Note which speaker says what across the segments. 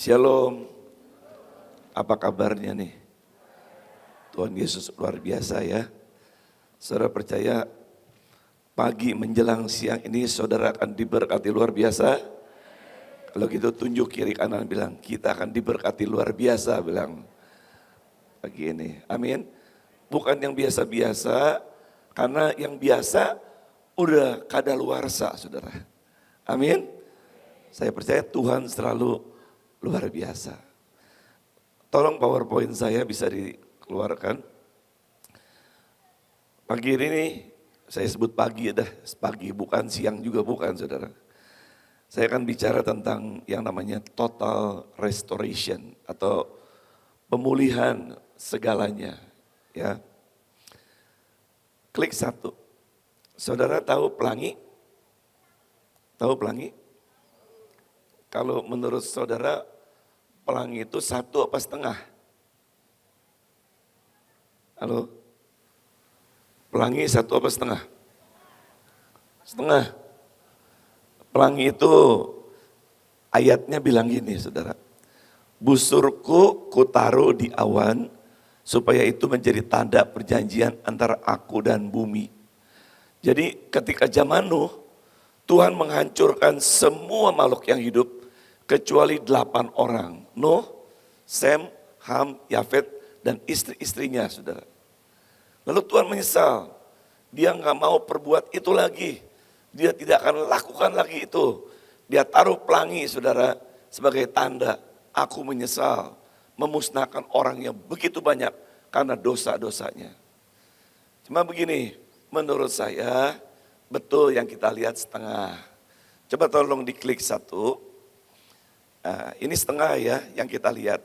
Speaker 1: Shalom, apa kabarnya nih? Tuhan Yesus luar biasa ya. Saudara percaya pagi menjelang siang ini saudara akan diberkati luar biasa? Kalau gitu tunjuk kiri kanan bilang, kita akan diberkati luar biasa bilang pagi ini. Amin. Bukan yang biasa-biasa, karena yang biasa udah kadaluarsa saudara. Amin. Saya percaya Tuhan selalu luar biasa. Tolong PowerPoint saya bisa dikeluarkan. Pagi ini nih, saya sebut pagi dah, pagi bukan siang juga bukan saudara. Saya akan bicara tentang yang namanya total restoration atau pemulihan segalanya. Ya, klik 1. Saudara tahu pelangi? Tahu pelangi? Kalau menurut saudara, pelangi itu 1 apa setengah? Halo? Pelangi 1 apa setengah? Setengah. Pelangi itu ayatnya bilang gini saudara. Busurku kutaruh di awan supaya itu menjadi tanda perjanjian antara aku dan bumi. Jadi ketika zaman Nuh, Tuhan menghancurkan semua makhluk yang hidup kecuali 8 orang. Nuh, Sem, Ham, Yafet, dan istri-istrinya saudara. Lalu Tuhan menyesal, dia nggak mau perbuat itu lagi. Dia tidak akan lakukan lagi itu. Dia taruh pelangi saudara sebagai tanda, aku menyesal memusnahkan orang yang begitu banyak karena dosa-dosanya. Cuma begini, menurut saya betul yang kita lihat setengah. Coba tolong diklik 1. Nah, ini setengah ya yang kita lihat.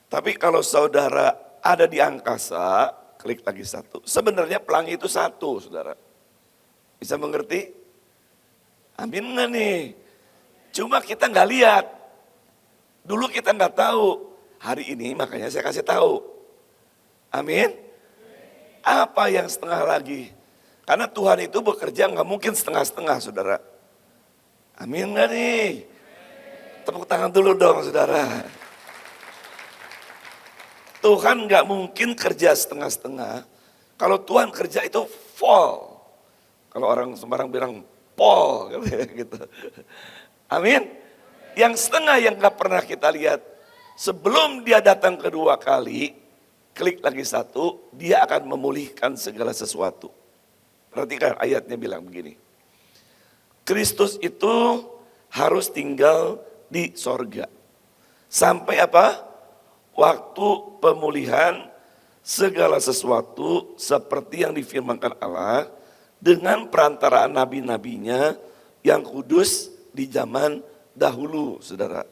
Speaker 1: Tapi kalau saudara ada di angkasa, klik lagi 1. Sebenarnya pelangi itu 1 saudara. Bisa mengerti? Amin nggak nih? Cuma kita nggak lihat. Dulu kita nggak tahu. Hari ini makanya saya kasih tahu. Amin. Apa yang setengah lagi? Karena Tuhan itu bekerja nggak mungkin setengah-setengah saudara. Amin nggak nih? Tepuk tangan dulu dong saudara. Tuhan nggak mungkin kerja setengah-setengah. Kalau Tuhan kerja itu full. Kalau orang Semarang bilang pol gitu. Amin. Yang setengah yang nggak pernah kita lihat. Sebelum dia datang kedua kali, klik lagi 1, dia akan memulihkan segala sesuatu. Perhatikan ayatnya bilang begini. Kristus itu harus tinggal di sorga. Sampai apa? Waktu pemulihan segala sesuatu seperti yang difirmankan Allah dengan perantaraan nabi-nabinya yang kudus di zaman dahulu, saudara.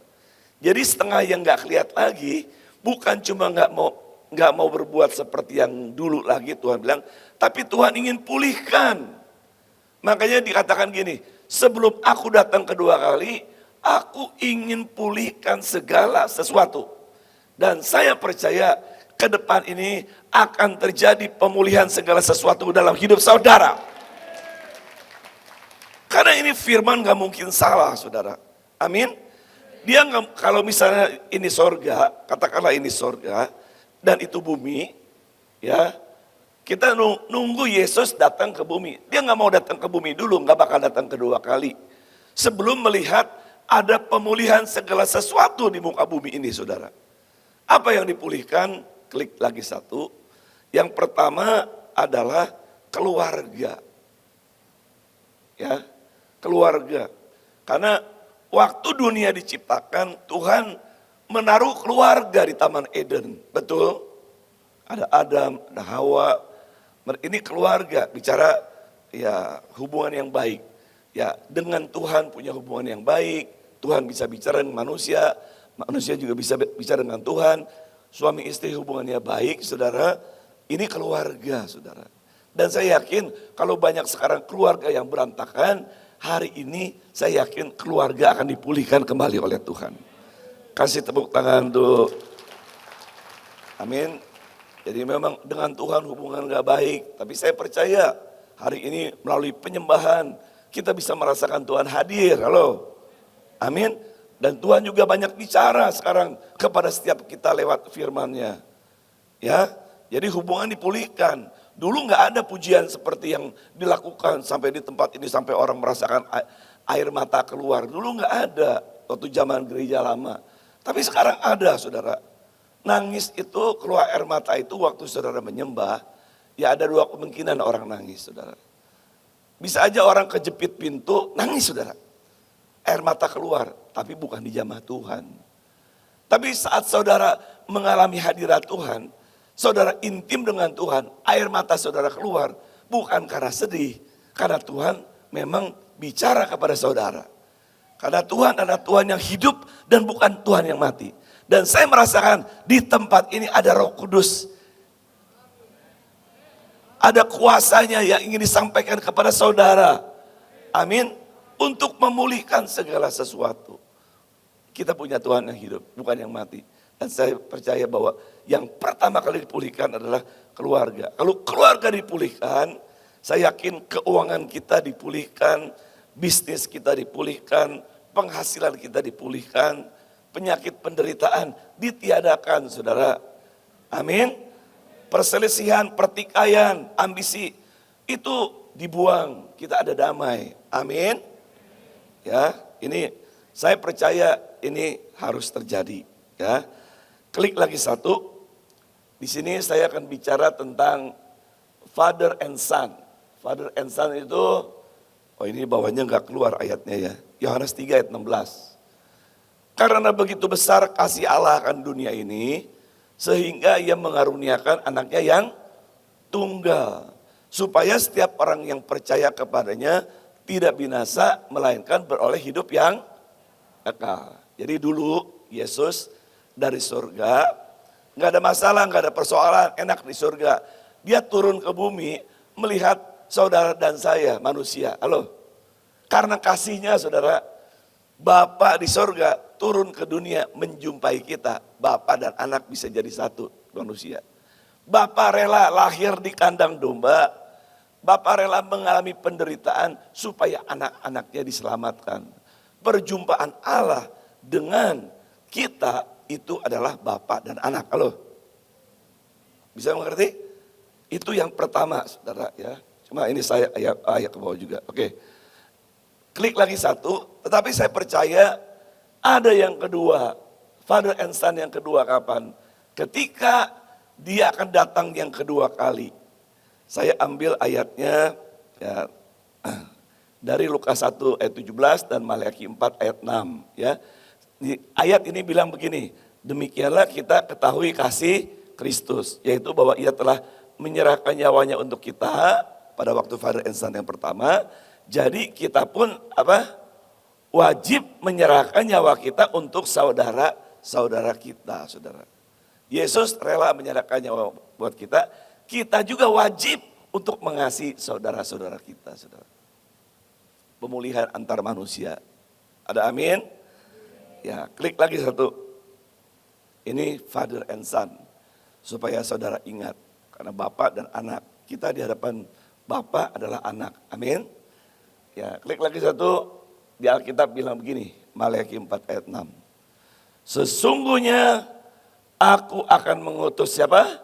Speaker 1: Jadi setengah yang nggak kelihatan lagi, bukan cuma nggak mau berbuat seperti yang dulu lagi Tuhan bilang, tapi Tuhan ingin pulihkan. Makanya dikatakan gini, sebelum aku datang kedua kali, aku ingin pulihkan segala sesuatu. Dan saya percaya ke depan ini akan terjadi pemulihan segala sesuatu dalam hidup saudara. Karena ini firman gak mungkin salah saudara. Amin. Dia gak, kalau misalnya ini sorga, katakanlah ini sorga, dan itu bumi, ya kita nunggu Yesus datang ke bumi. Dia gak mau datang ke bumi dulu, gak bakal datang kedua kali. Sebelum melihat ada pemulihan segala sesuatu di muka bumi ini saudara. Apa yang dipulihkan? Klik lagi 1. Yang pertama adalah keluarga. Ya, keluarga. Karena waktu dunia diciptakan, Tuhan menaruh keluarga di Taman Eden. Betul? Ada Adam, ada Hawa. Ini keluarga, bicara ya hubungan yang baik. Ya, dengan Tuhan punya hubungan yang baik. Tuhan bisa bicara dengan manusia. Manusia juga bisa bicara dengan Tuhan. Suami istri hubungannya baik, saudara. Ini keluarga, saudara. Dan saya yakin kalau banyak sekarang keluarga yang berantakan, hari ini saya yakin keluarga akan dipulihkan kembali oleh Tuhan. Kasih tepuk tangan tuh. Amin. Jadi memang dengan Tuhan hubungan gak baik. Tapi saya percaya hari ini melalui penyembahan kita bisa merasakan Tuhan hadir. Halo. Amin. Dan Tuhan juga banyak bicara sekarang kepada setiap kita lewat firman-Nya. Ya, jadi hubungan dipulihkan. Dulu nggak ada pujian seperti yang dilakukan sampai di tempat ini sampai orang merasakan air mata keluar. Dulu nggak ada waktu zaman gereja lama. Tapi sekarang ada, saudara. Nangis itu, keluar air mata itu waktu saudara menyembah. Ya ada dua kemungkinan orang nangis, saudara. Bisa aja orang kejepit pintu, nangis, saudara. Air mata keluar, tapi bukan di jamah Tuhan. Tapi saat saudara mengalami hadirat Tuhan, saudara intim dengan Tuhan, air mata saudara keluar, bukan karena sedih. Karena Tuhan memang bicara kepada saudara. Karena Tuhan adalah Tuhan yang hidup dan bukan Tuhan yang mati. Dan saya merasakan di tempat ini ada Roh Kudus. Ada kuasanya yang ingin disampaikan kepada saudara. Amin. Untuk memulihkan segala sesuatu. Kita punya Tuhan yang hidup, bukan yang mati. Dan saya percaya bahwa yang pertama kali dipulihkan adalah keluarga. Kalau keluarga dipulihkan, saya yakin keuangan kita dipulihkan, bisnis kita dipulihkan, penghasilan kita dipulihkan, penyakit penderitaan ditiadakan, saudara. Amin. Perselisihan, pertikaian, ambisi itu dibuang, kita ada damai. Amin. Ya, ini saya percaya ini harus terjadi. Ya, klik lagi satu. Di sini saya akan bicara tentang father and son. Father and son itu, oh ini bawahnya nggak keluar ayatnya ya. Yohanes 3 ayat 16. Karena begitu besar kasih Allah akan dunia ini, sehingga ia mengaruniakan anaknya yang tunggal. Supaya setiap orang yang percaya kepadanya tidak binasa, melainkan beroleh hidup yang kekal. Jadi dulu Yesus dari surga, nggak ada masalah, nggak ada persoalan, enak di surga. Dia turun ke bumi melihat saudara dan saya manusia. Halo, karena kasihnya saudara, Bapa di surga turun ke dunia menjumpai kita. Bapa dan anak bisa jadi satu manusia. Bapa rela lahir di kandang domba. Bapa rela mengalami penderitaan supaya anak-anaknya diselamatkan. Perjumpaan Allah dengan kita itu adalah Bapa dan anak. Halo, bisa mengerti? Itu yang pertama, saudara ya. Cuma ini saya ayat ke bawah juga. Oke, klik lagi satu. Tetapi saya percaya ada yang kedua, father and son yang kedua kapan? Ketika dia akan datang yang kedua kali. Saya ambil ayatnya ya, dari Lukas 1 ayat 17 dan Maliaki 4 ayat 6 ya. Ayat ini bilang begini, demikianlah kita ketahui kasih Kristus, yaitu bahwa ia telah menyerahkan nyawanya untuk kita pada waktu father and son yang pertama. Jadi kita pun wajib menyerahkan nyawa kita untuk saudara-saudara kita, saudara. Yesus rela menyerahkan nyawa buat kita. Kita juga wajib untuk mengasihi saudara-saudara kita, saudara. Pemulihan antar manusia. Ada amin? Ya, klik lagi satu. Ini father and son. Supaya saudara ingat. Karena bapak dan anak. Kita di hadapan bapak adalah anak. Amin? Ya, klik lagi satu. Di Alkitab bilang begini. Maliaki 4 ayat 6. Sesungguhnya aku akan mengutus siapa?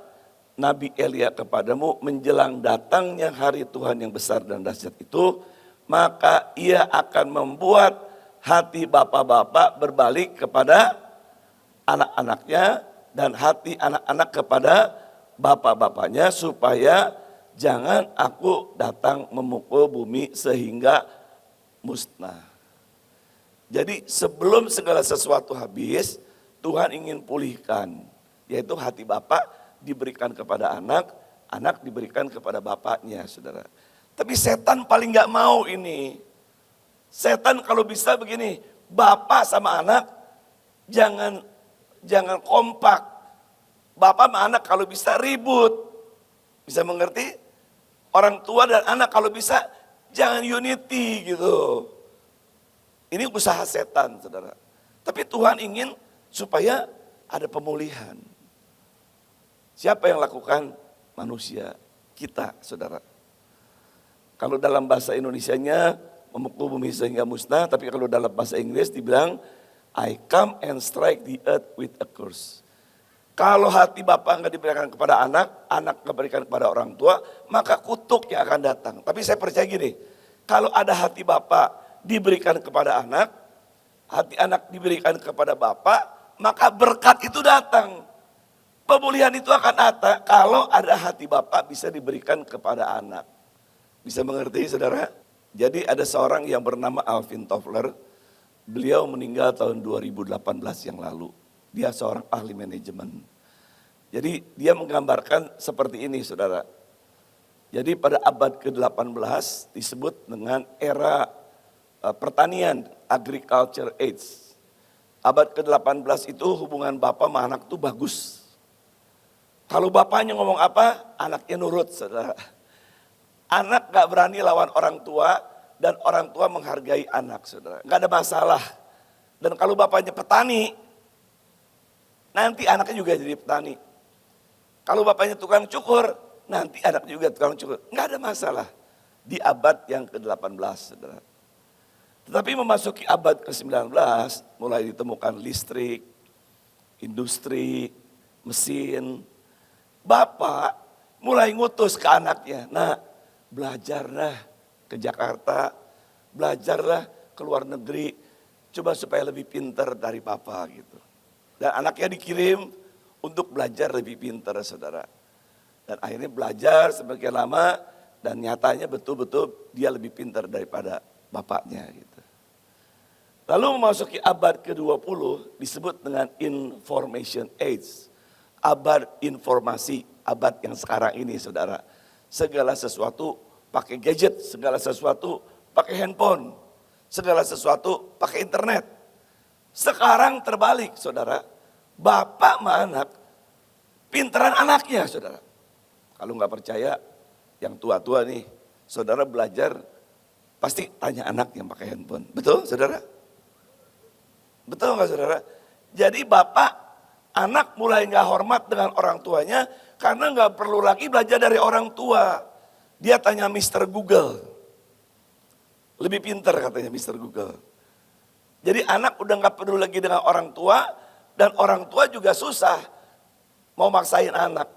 Speaker 1: Nabi Elia kepadamu menjelang datangnya hari Tuhan yang besar dan dahsyat itu, maka ia akan membuat hati bapak-bapak berbalik kepada anak-anaknya dan hati anak-anak kepada bapak-bapaknya, supaya jangan aku datang memukul bumi sehingga musnah. Jadi sebelum segala sesuatu habis, Tuhan ingin pulihkan, yaitu hati bapak diberikan kepada anak, anak diberikan kepada bapaknya, saudara. Tapi setan paling gak mau ini. Setan kalau bisa begini, bapak sama anak jangan kompak. Bapak sama anak kalau bisa ribut. Bisa mengerti? Orang tua dan anak kalau bisa jangan unity gitu. Ini usaha setan, saudara. Tapi Tuhan ingin supaya ada pemulihan. Siapa yang lakukan? Manusia, kita, saudara. Kalau dalam bahasa Indonesianya memukul bumi sehingga musnah, tapi kalau dalam bahasa Inggris dibilang I come and strike the earth with a curse. Kalau hati bapak nggak diberikan kepada anak, anak nggak berikan kepada orang tua, maka kutuk yang akan datang. Tapi saya percaya gini, kalau ada hati bapak diberikan kepada anak, hati anak diberikan kepada bapak, maka berkat itu datang. Pemulihan itu akan datang kalau ada hati bapak bisa diberikan kepada anak. Bisa mengerti saudara? Jadi ada seorang yang bernama Alvin Toffler, beliau meninggal tahun 2018 yang lalu. Dia seorang ahli manajemen. Jadi dia menggambarkan seperti ini saudara. Jadi pada abad ke-18 disebut dengan era pertanian, agriculture age. Abad ke-18 itu hubungan bapak sama anak tuh bagus. Kalau bapaknya ngomong apa, anaknya nurut saudara. Anak gak berani lawan orang tua dan orang tua menghargai anak saudara. Gak ada masalah. Dan kalau bapaknya petani, nanti anaknya juga jadi petani. Kalau bapaknya tukang cukur, nanti anaknya juga tukang cukur. Gak ada masalah di abad yang ke-18 saudara. Tetapi memasuki abad ke-19, mulai ditemukan listrik, industri, mesin. Bapak mulai ngutus ke anaknya, nah belajarlah ke Jakarta, belajarlah ke luar negeri, coba supaya lebih pintar dari papa gitu. Dan anaknya dikirim untuk belajar lebih pintar saudara. Dan akhirnya belajar semakin lama dan nyatanya betul-betul dia lebih pintar daripada bapaknya gitu. Lalu memasuki abad ke-20 disebut dengan information age. Abad informasi, abad yang sekarang ini saudara. Segala sesuatu pakai gadget, segala sesuatu pakai handphone, segala sesuatu pakai internet. Sekarang terbalik saudara, bapak sama anak, pinteran anaknya saudara. Kalau nggak percaya, yang tua-tua nih, saudara belajar, pasti tanya anak yang pakai handphone. Betul saudara? Betul nggak saudara? Jadi bapak, anak mulai nggak hormat dengan orang tuanya karena nggak perlu lagi belajar dari orang tua. Dia tanya Mr. Google. Lebih pintar katanya Mr. Google. Jadi anak udah nggak perlu lagi dengan orang tua dan orang tua juga susah mau maksain anak.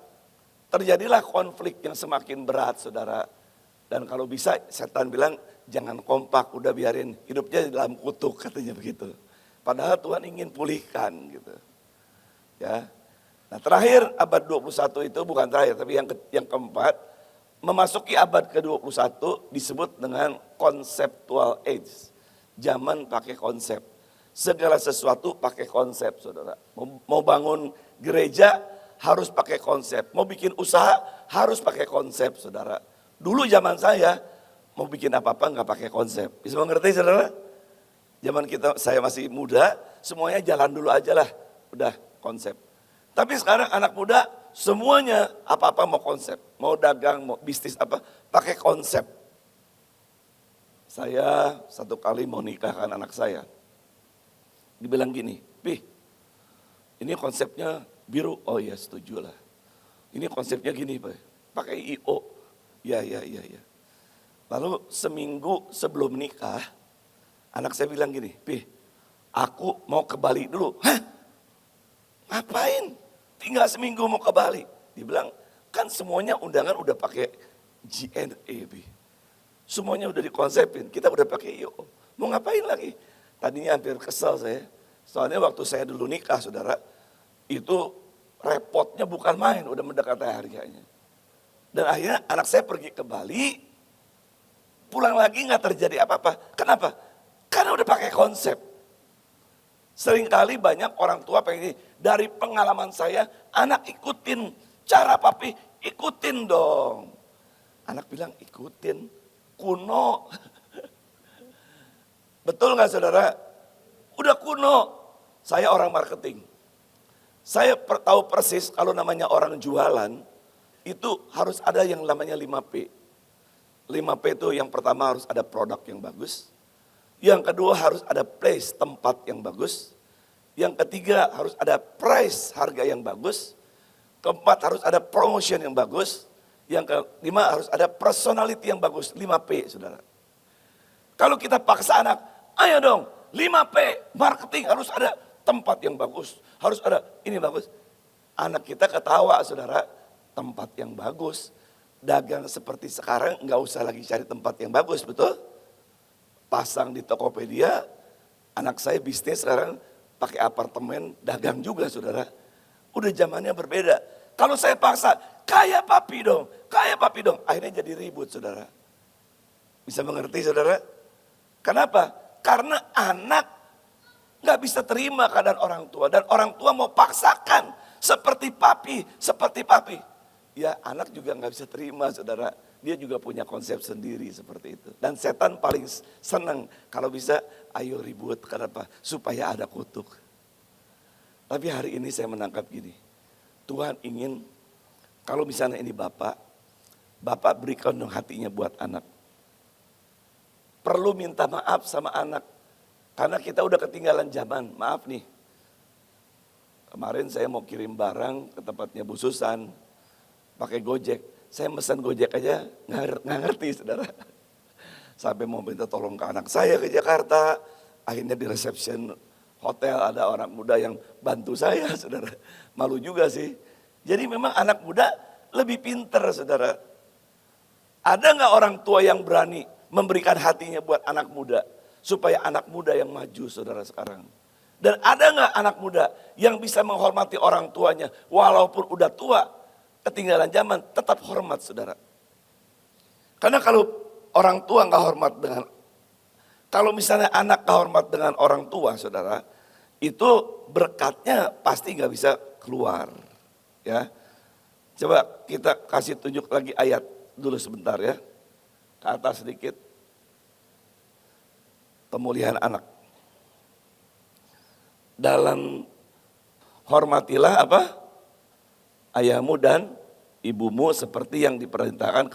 Speaker 1: Terjadilah konflik yang semakin berat saudara. Dan kalau bisa setan bilang jangan kompak, udah biarin hidupnya dalam kutuk katanya begitu. Padahal Tuhan ingin pulihkan gitu. Ya. Nah terakhir abad 21 itu bukan terakhir tapi yang keempat memasuki abad ke-21 disebut dengan conceptual age. Zaman pakai konsep. Segala sesuatu pakai konsep saudara. Mau bangun gereja harus pakai konsep. Mau bikin usaha harus pakai konsep saudara. Dulu zaman saya mau bikin apa-apa nggak pakai konsep. Bisa mengerti saudara? Zaman saya masih muda semuanya jalan dulu aja lah. Udah konsep. Tapi sekarang anak muda semuanya apa-apa mau konsep. Mau dagang, mau bisnis apa, pakai konsep. Saya satu kali mau nikahkan anak saya. Dibilang gini, Pih, ini konsepnya biru. Oh ya setuju lah. Ini konsepnya gini Pak, pakai IO. Ya. Lalu seminggu sebelum nikah, anak saya bilang gini, Pih, aku mau ke Bali dulu. Hah? Ngapain? Tinggal seminggu mau ke Bali. Dibilang, kan semuanya undangan udah pakai GNA. Semuanya udah dikonsepin, kita udah pakai IO. Mau ngapain lagi? Tadinya hampir kesel saya. Soalnya waktu saya dulu nikah saudara, itu repotnya bukan main, udah mendekati harganya. Dan akhirnya anak saya pergi ke Bali, pulang lagi nggak terjadi apa-apa. Kenapa? Karena udah pakai konsep. Seringkali banyak orang tua pengen ini. Dari pengalaman saya, anak ikutin cara papi, ikutin dong. Anak bilang ikutin, kuno. Betul nggak saudara? Udah kuno. Saya orang marketing. Saya tahu persis kalau namanya orang jualan, itu harus ada yang namanya 5P. 5P itu yang pertama harus ada produk yang bagus. Yang kedua harus ada place, tempat yang bagus. Yang ketiga harus ada price, harga yang bagus. Keempat harus ada promotion yang bagus. Yang kelima harus ada personality yang bagus, 5P saudara. Kalau kita paksa anak, ayo dong 5P, marketing harus ada tempat yang bagus, harus ada ini bagus. Anak kita ketawa saudara, tempat yang bagus. Dagang seperti sekarang nggak usah lagi cari tempat yang bagus, betul? Pasang di Tokopedia, anak saya bisnis sekarang pakai apartemen, dagang juga saudara. Udah zamannya berbeda. Kalau saya paksa, kayak papi dong, akhirnya jadi ribut saudara. Bisa mengerti saudara? Kenapa? Karena anak nggak bisa terima keadaan orang tua. Dan orang tua mau paksakan seperti papi. Ya anak juga nggak bisa terima saudara. Dia juga punya konsep sendiri seperti itu. Dan setan paling senang kalau bisa ayo ribut. Kenapa? Supaya ada kutuk. Tapi hari ini saya menangkap gini. Tuhan ingin kalau misalnya ini Bapak berikan dong hatinya buat anak. Perlu minta maaf sama anak. Karena kita udah ketinggalan zaman. Maaf nih. Kemarin saya mau kirim barang ke tempatnya Bu Susan. Pakai Gojek. Saya pesan Gojek aja nggak ngerti saudara. Sampai mau minta tolong ke anak saya ke Jakarta. Akhirnya di reception hotel ada orang muda yang bantu saya saudara. Malu juga sih. Jadi memang anak muda lebih pintar saudara. Ada nggak orang tua yang berani memberikan hatinya buat anak muda, supaya anak muda yang maju saudara sekarang. Dan ada nggak anak muda yang bisa menghormati orang tuanya, walaupun udah tua, ketinggalan zaman, tetap hormat saudara. Karena kalau orang tua nggak hormat kalau misalnya anak nggak hormat dengan orang tua saudara, itu berkatnya pasti nggak bisa keluar. Ya, coba kita kasih tunjuk lagi ayat dulu sebentar ya. Ke atas sedikit. Pemulihan anak. Dalam hormatilah apa? Ayahmu dan ibumu seperti yang diperintahkan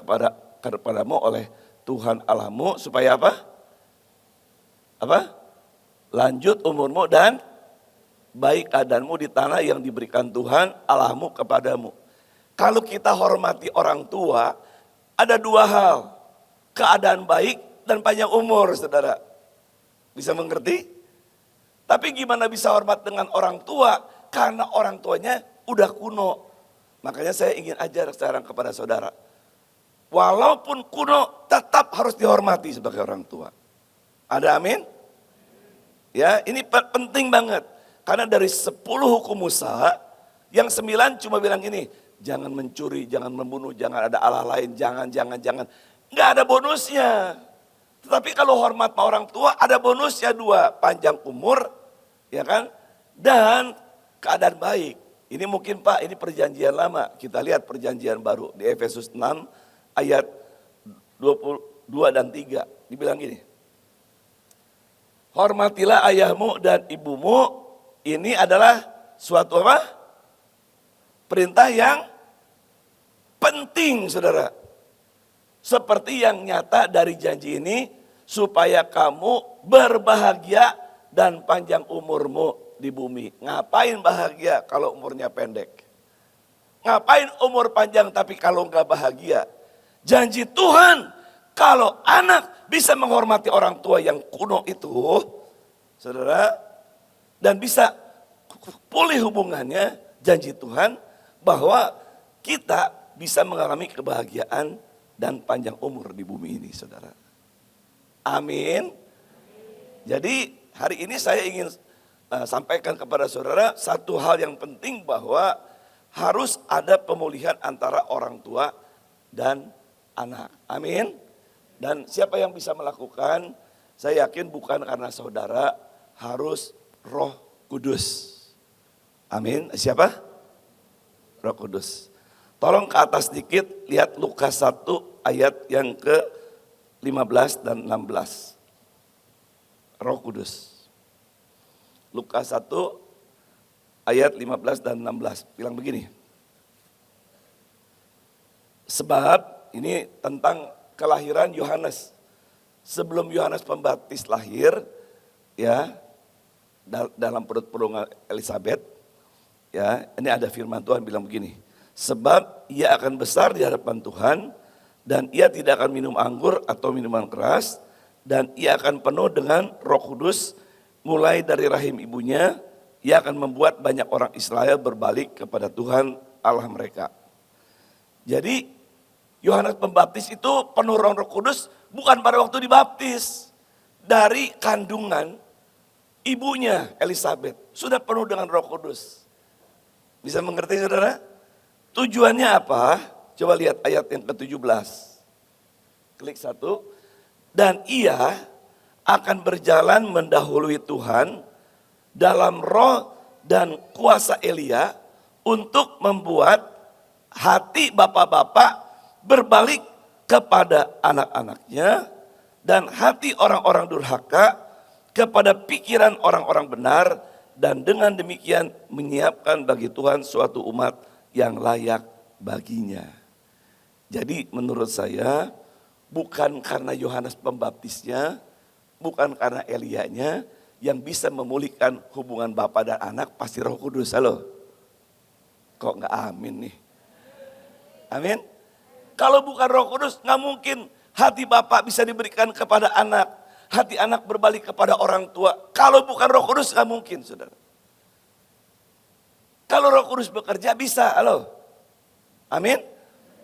Speaker 1: kepadamu oleh Tuhan Allahmu supaya apa? Apa? Lanjut umurmu dan baik keadaanmu di tanah yang diberikan Tuhan Allahmu kepadamu. Kalau kita hormati orang tua, ada dua hal. Keadaan baik dan panjang umur, saudara. Bisa mengerti? Tapi gimana bisa hormat dengan orang tua? Karena orang tuanya udah kuno. Makanya saya ingin ajar sekarang kepada saudara. Walaupun kuno, tetap harus dihormati sebagai orang tua. Ada amin? Ya, ini penting banget. Karena dari 10 hukum Musa, yang 9 cuma bilang gini, jangan mencuri, jangan membunuh, jangan ada Allah lain, jangan. Nggak ada bonusnya. Tetapi kalau hormat sama orang tua ada bonusnya 2, panjang umur, ya kan? Dan keadaan baik. Ini mungkin Pak, ini perjanjian lama. Kita lihat perjanjian baru di Efesus 6 ayat 22 dan 3. Dibilang gini. Hormatilah ayahmu dan ibumu. Ini adalah suatu apa? Perintah yang penting, saudara. Seperti yang nyata dari janji ini, supaya kamu berbahagia dan panjang umurmu di bumi. Ngapain bahagia kalau umurnya pendek? Ngapain umur panjang tapi kalau nggak bahagia? Janji Tuhan, kalau anak bisa menghormati orang tua yang kuno itu, saudara, dan bisa pulih hubungannya, janji Tuhan bahwa kita bisa mengalami kebahagiaan dan panjang umur di bumi ini, saudara. Amin. Jadi hari ini saya ingin sampaikan kepada saudara satu hal yang penting, bahwa harus ada pemulihan antara orang tua dan anak. Amin. Dan siapa yang bisa melakukan? Saya yakin bukan karena saudara, harus Roh Kudus. Amin. Siapa? Roh Kudus. Tolong ke atas sedikit, lihat Lukas 1 ayat yang ke-15 dan 16. Roh Kudus. Lukas 1 ayat 15 dan 16. Bilang begini. Sebab ini tentang kelahiran Yohanes. Sebelum Yohanes Pembaptis lahir, ya, dalam perut Elisabet, ya, ini ada firman Tuhan bilang begini. Sebab ia akan besar di hadapan Tuhan, dan ia tidak akan minum anggur atau minuman keras, dan ia akan penuh dengan Roh Kudus mulai dari rahim ibunya, ia akan membuat banyak orang Israel berbalik kepada Tuhan Allah mereka. Jadi Yohanes Pembaptis itu penuh Roh Kudus bukan pada waktu dibaptis. Dari kandungan ibunya Elizabeth sudah penuh dengan Roh Kudus. Bisa mengerti saudara? Tujuannya apa? Coba lihat ayat yang ke-17. Klik 1. Dan ia akan berjalan mendahului Tuhan dalam roh dan kuasa Elia untuk membuat hati bapak-bapak berbalik kepada anak-anaknya dan hati orang-orang durhaka kepada pikiran orang-orang benar, dan dengan demikian menyiapkan bagi Tuhan suatu umat yang layak baginya. Jadi menurut saya bukan karena Yohanes Pembaptisnya, bukan karena Elianya yang bisa memulihkan hubungan Bapa dan anak, pasti Roh Kudus. Halo? Kok nggak amin nih? Amin? Kalau bukan Roh Kudus nggak mungkin hati Bapak bisa diberikan kepada anak, hati anak berbalik kepada orang tua. Kalau bukan Roh Kudus nggak mungkin, saudara. Kalau Roh Kudus bekerja bisa, halo? Amin?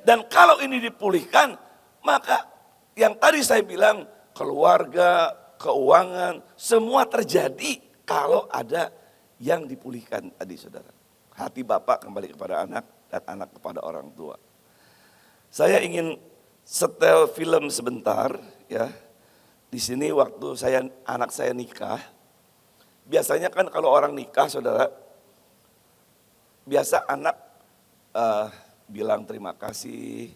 Speaker 1: Dan kalau ini dipulihkan, maka yang tadi saya bilang keluarga, keuangan, semua terjadi kalau ada yang dipulihkan tadi, saudara. Hati Bapak kembali kepada anak dan anak kepada orang tua. Saya ingin setel film sebentar ya. Di sini waktu anak saya nikah, biasanya kan kalau orang nikah, saudara, biasa anak bilang terima kasih,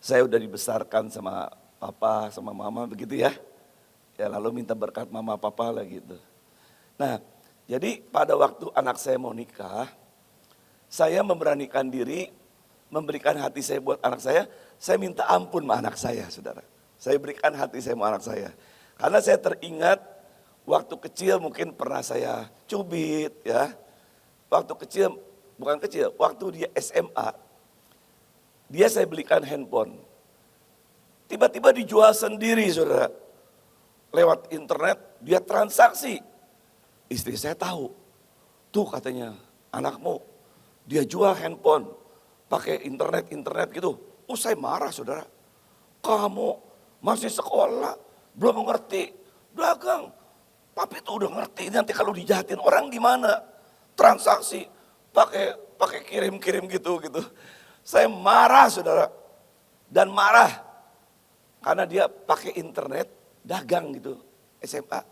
Speaker 1: saya udah dibesarkan sama papa, sama mama, begitu ya. Ya lalu minta berkat mama papa lah gitu. Nah, jadi pada waktu anak saya mau nikah, saya memberanikan diri memberikan hati saya buat anak saya minta ampun sama anak saya, saudara. Saya berikan hati saya sama anak saya. Karena saya teringat waktu kecil mungkin pernah saya cubit ya. Waktu kecil, bukan kecil, waktu dia SMA, dia saya belikan handphone. Tiba-tiba dijual sendiri, saudara. Lewat internet, dia transaksi. Istri saya tahu. Tuh katanya, anakmu, dia jual handphone, pakai internet gitu. Saya marah, saudara. Kamu masih sekolah, belum mengerti. Dagang, papi tuh udah ngerti. Nanti kalau dijahatin orang gimana? Transaksi, pakai kirim gitu. Saya marah, saudara. Dan marah karena dia pakai internet, dagang gitu, SMA.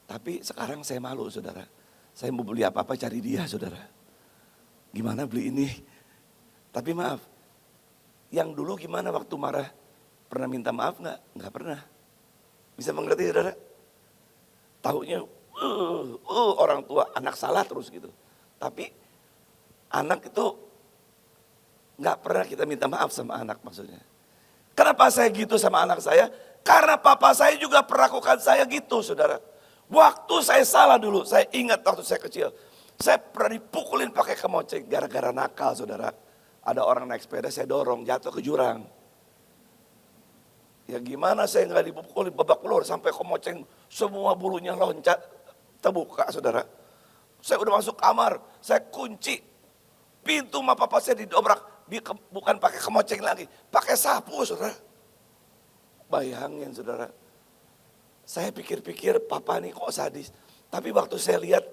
Speaker 1: Tapi sekarang saya malu, saudara. Saya mau beli apa-apa cari dia, saudara. Gimana beli ini? Tapi maaf, yang dulu gimana waktu marah? Pernah minta maaf nggak? Nggak pernah. Bisa mengerti, saudara? Taunya, orang tua, anak salah terus gitu. Tapi anak itu nggak pernah kita minta maaf sama anak maksudnya. Kenapa saya gitu sama anak saya? Karena papa saya juga perlakukan saya gitu, saudara. Waktu saya salah dulu, saya ingat waktu saya kecil. Saya pernah dipukulin pakai kemoceng gara-gara nakal, saudara. Ada orang naik sepeda, saya dorong, jatuh ke jurang. Ya gimana saya nggak dipukulin, babak belur sampai kemoceng semua bulunya loncat, terbuka, saudara. Saya udah masuk kamar, saya kunci. Pintu sama papa saya didobrak, bukan pakai kemoceng lagi, pakai sapu, saudara. Bayangin, saudara. Saya pikir-pikir papa ini kok sadis. Tapi waktu saya lihat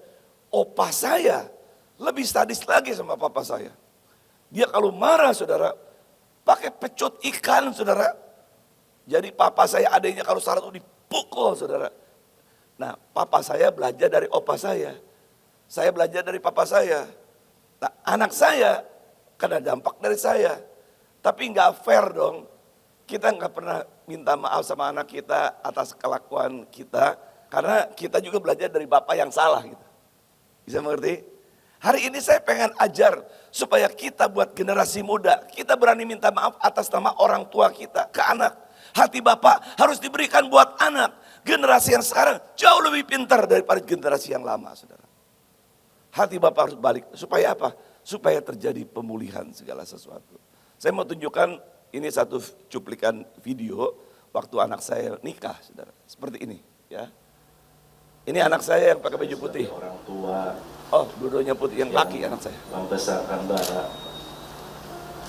Speaker 1: opa saya lebih sadis lagi sama papa saya. Dia kalau marah, saudara, pakai pecut ikan, saudara. Jadi papa saya, adanya kalau salah itu dipukul, saudara. Nah, papa saya belajar dari opa saya. Saya belajar dari papa saya. Nah, anak saya kena dampak dari saya. Tapi nggak fair dong. Kita nggak pernah minta maaf sama anak kita atas kelakuan kita. Karena kita juga belajar dari bapak yang salah gitu. Bisa mengerti? Hari ini saya pengen ajar supaya kita buat generasi muda, kita berani minta maaf atas nama orang tua kita ke anak. Hati Bapak harus diberikan buat anak. Generasi yang sekarang jauh lebih pintar daripada generasi yang lama, saudara. Hati Bapak harus balik. Supaya apa? Supaya terjadi pemulihan segala sesuatu. Saya mau tunjukkan ini satu cuplikan video waktu anak saya nikah, saudara. Seperti ini, ya. Ini anak saya yang pakai baju putih.
Speaker 2: Orang tua.
Speaker 1: Oh, dua-duanya putih, yang laki anak saya.
Speaker 2: Membesarkan Bara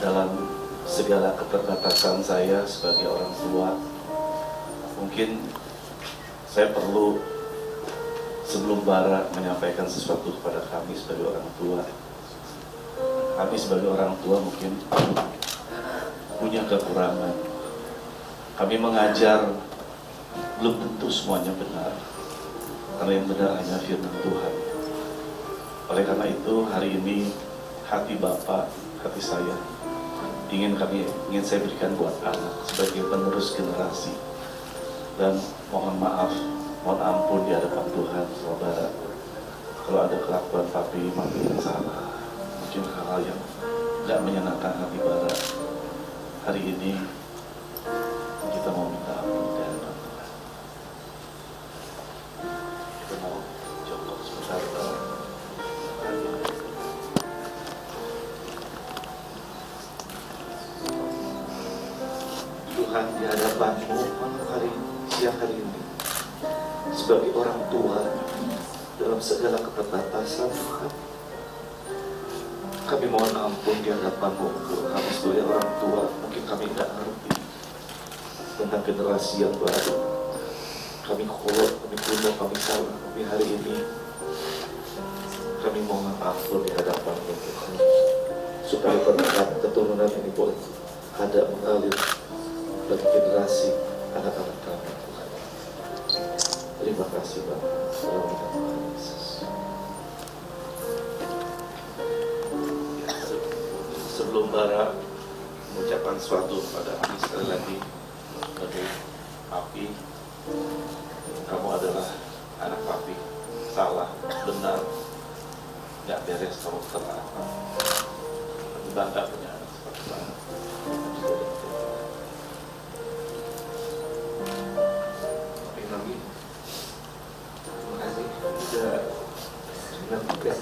Speaker 2: dalam segala keterbatasan saya sebagai orang tua. Mungkin saya perlu sebelum Bara menyampaikan sesuatu kepada kami sebagai orang tua. Kami sebagai orang tua mungkin punya kekurangan. Kami mengajar belum tentu semuanya benar. Karena yang benar hanya firman Tuhan. Oleh karena itu hari ini hati Bapak, hati saya ingin saya berikan buat anak sebagai penerus generasi. Dan mohon maaf, mohon ampun di hadapan Tuhan, saudara. Kalau ada kelakuan papi, mami yang salah, mungkin hal-hal yang tidak menyenangkan hati Bara. Hari ini kita mau minta ampun di hadapan Tuhan. Kita mau contoh sebentar. Tuhan di hadapanmu siang hari ini sebagai orang tua dalam segala keterbatasan Tuhan, kami mohon ampun di hadapanmu untuk kami sebagai orang tua. Mungkin kami tidak ngerti tentang generasi yang baru. Kami kolot, kami kuno, kami salah. Tapi hari ini kami mohon ampun di hadapanmu Tuhan, supaya berkat keturunan ini boleh ada mengalir bagi generasi anak-anak kami Tuhan. Terima kasih Bapak. Dalam nama Tuhan Yesus. Sebelum Bara mengucapkan sesuatu kepada kami sekali lagi sebagai papi, kamu adalah anak papi. Salah, benar, nggak beres kamu terang. Bangga punya anak seperti Bara. Terima kasih sudah juga.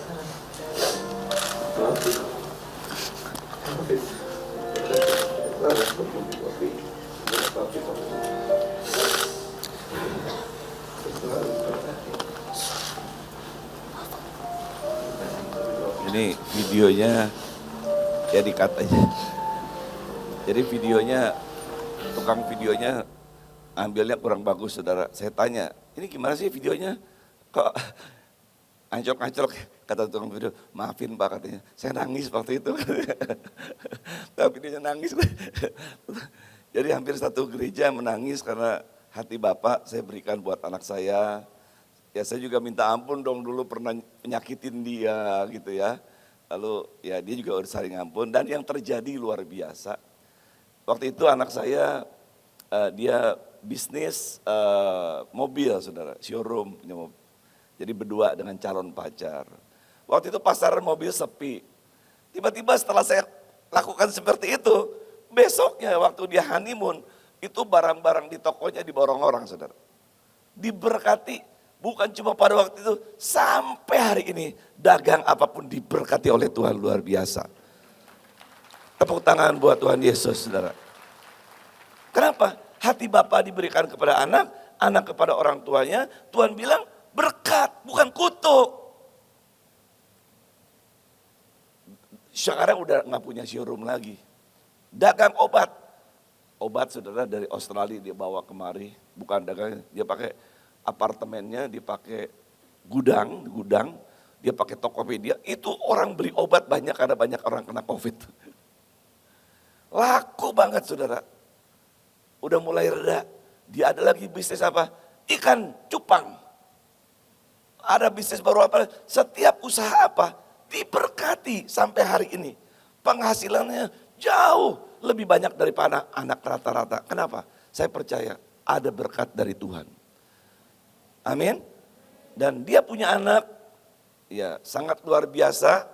Speaker 1: Ini videonya ya di-cut aja. Jadi videonya, tukang videonya ambilnya kurang bagus saudara. Saya tanya, ini gimana sih videonya? Kok anclok-anclok, kata tukang video. Maafin Pak katanya, saya nangis waktu itu. Tapi videonya nangis. Jadi hampir satu gereja menangis karena hati Bapak saya berikan buat anak saya. Ya saya juga minta ampun dong, dulu pernah penyakitin dia gitu ya. Lalu ya dia juga udah saling ampun, dan yang terjadi luar biasa. Waktu itu anak saya dia bisnis mobil saudara, showroom punya mobil. Jadi berdua dengan calon pacar. Waktu itu pasar mobil sepi. Tiba-tiba setelah saya lakukan seperti itu, besoknya waktu dia honeymoon, itu barang-barang di tokonya diborong orang saudara. Diberkati, bukan cuma pada waktu itu, sampai hari ini dagang apapun diberkati oleh Tuhan luar biasa. Tepuk tangan buat Tuhan Yesus saudara. Kenapa? Hati Bapa diberikan kepada anak, anak kepada orang tuanya. Tuhan bilang berkat, bukan kutuk. Sekarang udah gak punya showroom lagi. Dagang obat. Obat saudara dari Australia dia bawa kemari. Bukan dagang, dia pakai apartemennya, dia pakai gudang. Dia pakai Tokopedia. Itu orang beli obat banyak karena banyak orang kena COVID. Laku banget saudara. Udah mulai reda. Dia ada lagi bisnis apa? Ikan cupang. Ada bisnis baru apa? Setiap usaha apa? Diberkati sampai hari ini. Penghasilannya jauh lebih banyak daripada anak rata-rata. Kenapa? Saya percaya ada berkat dari Tuhan. Amin. Dan dia punya anak, ya sangat luar biasa.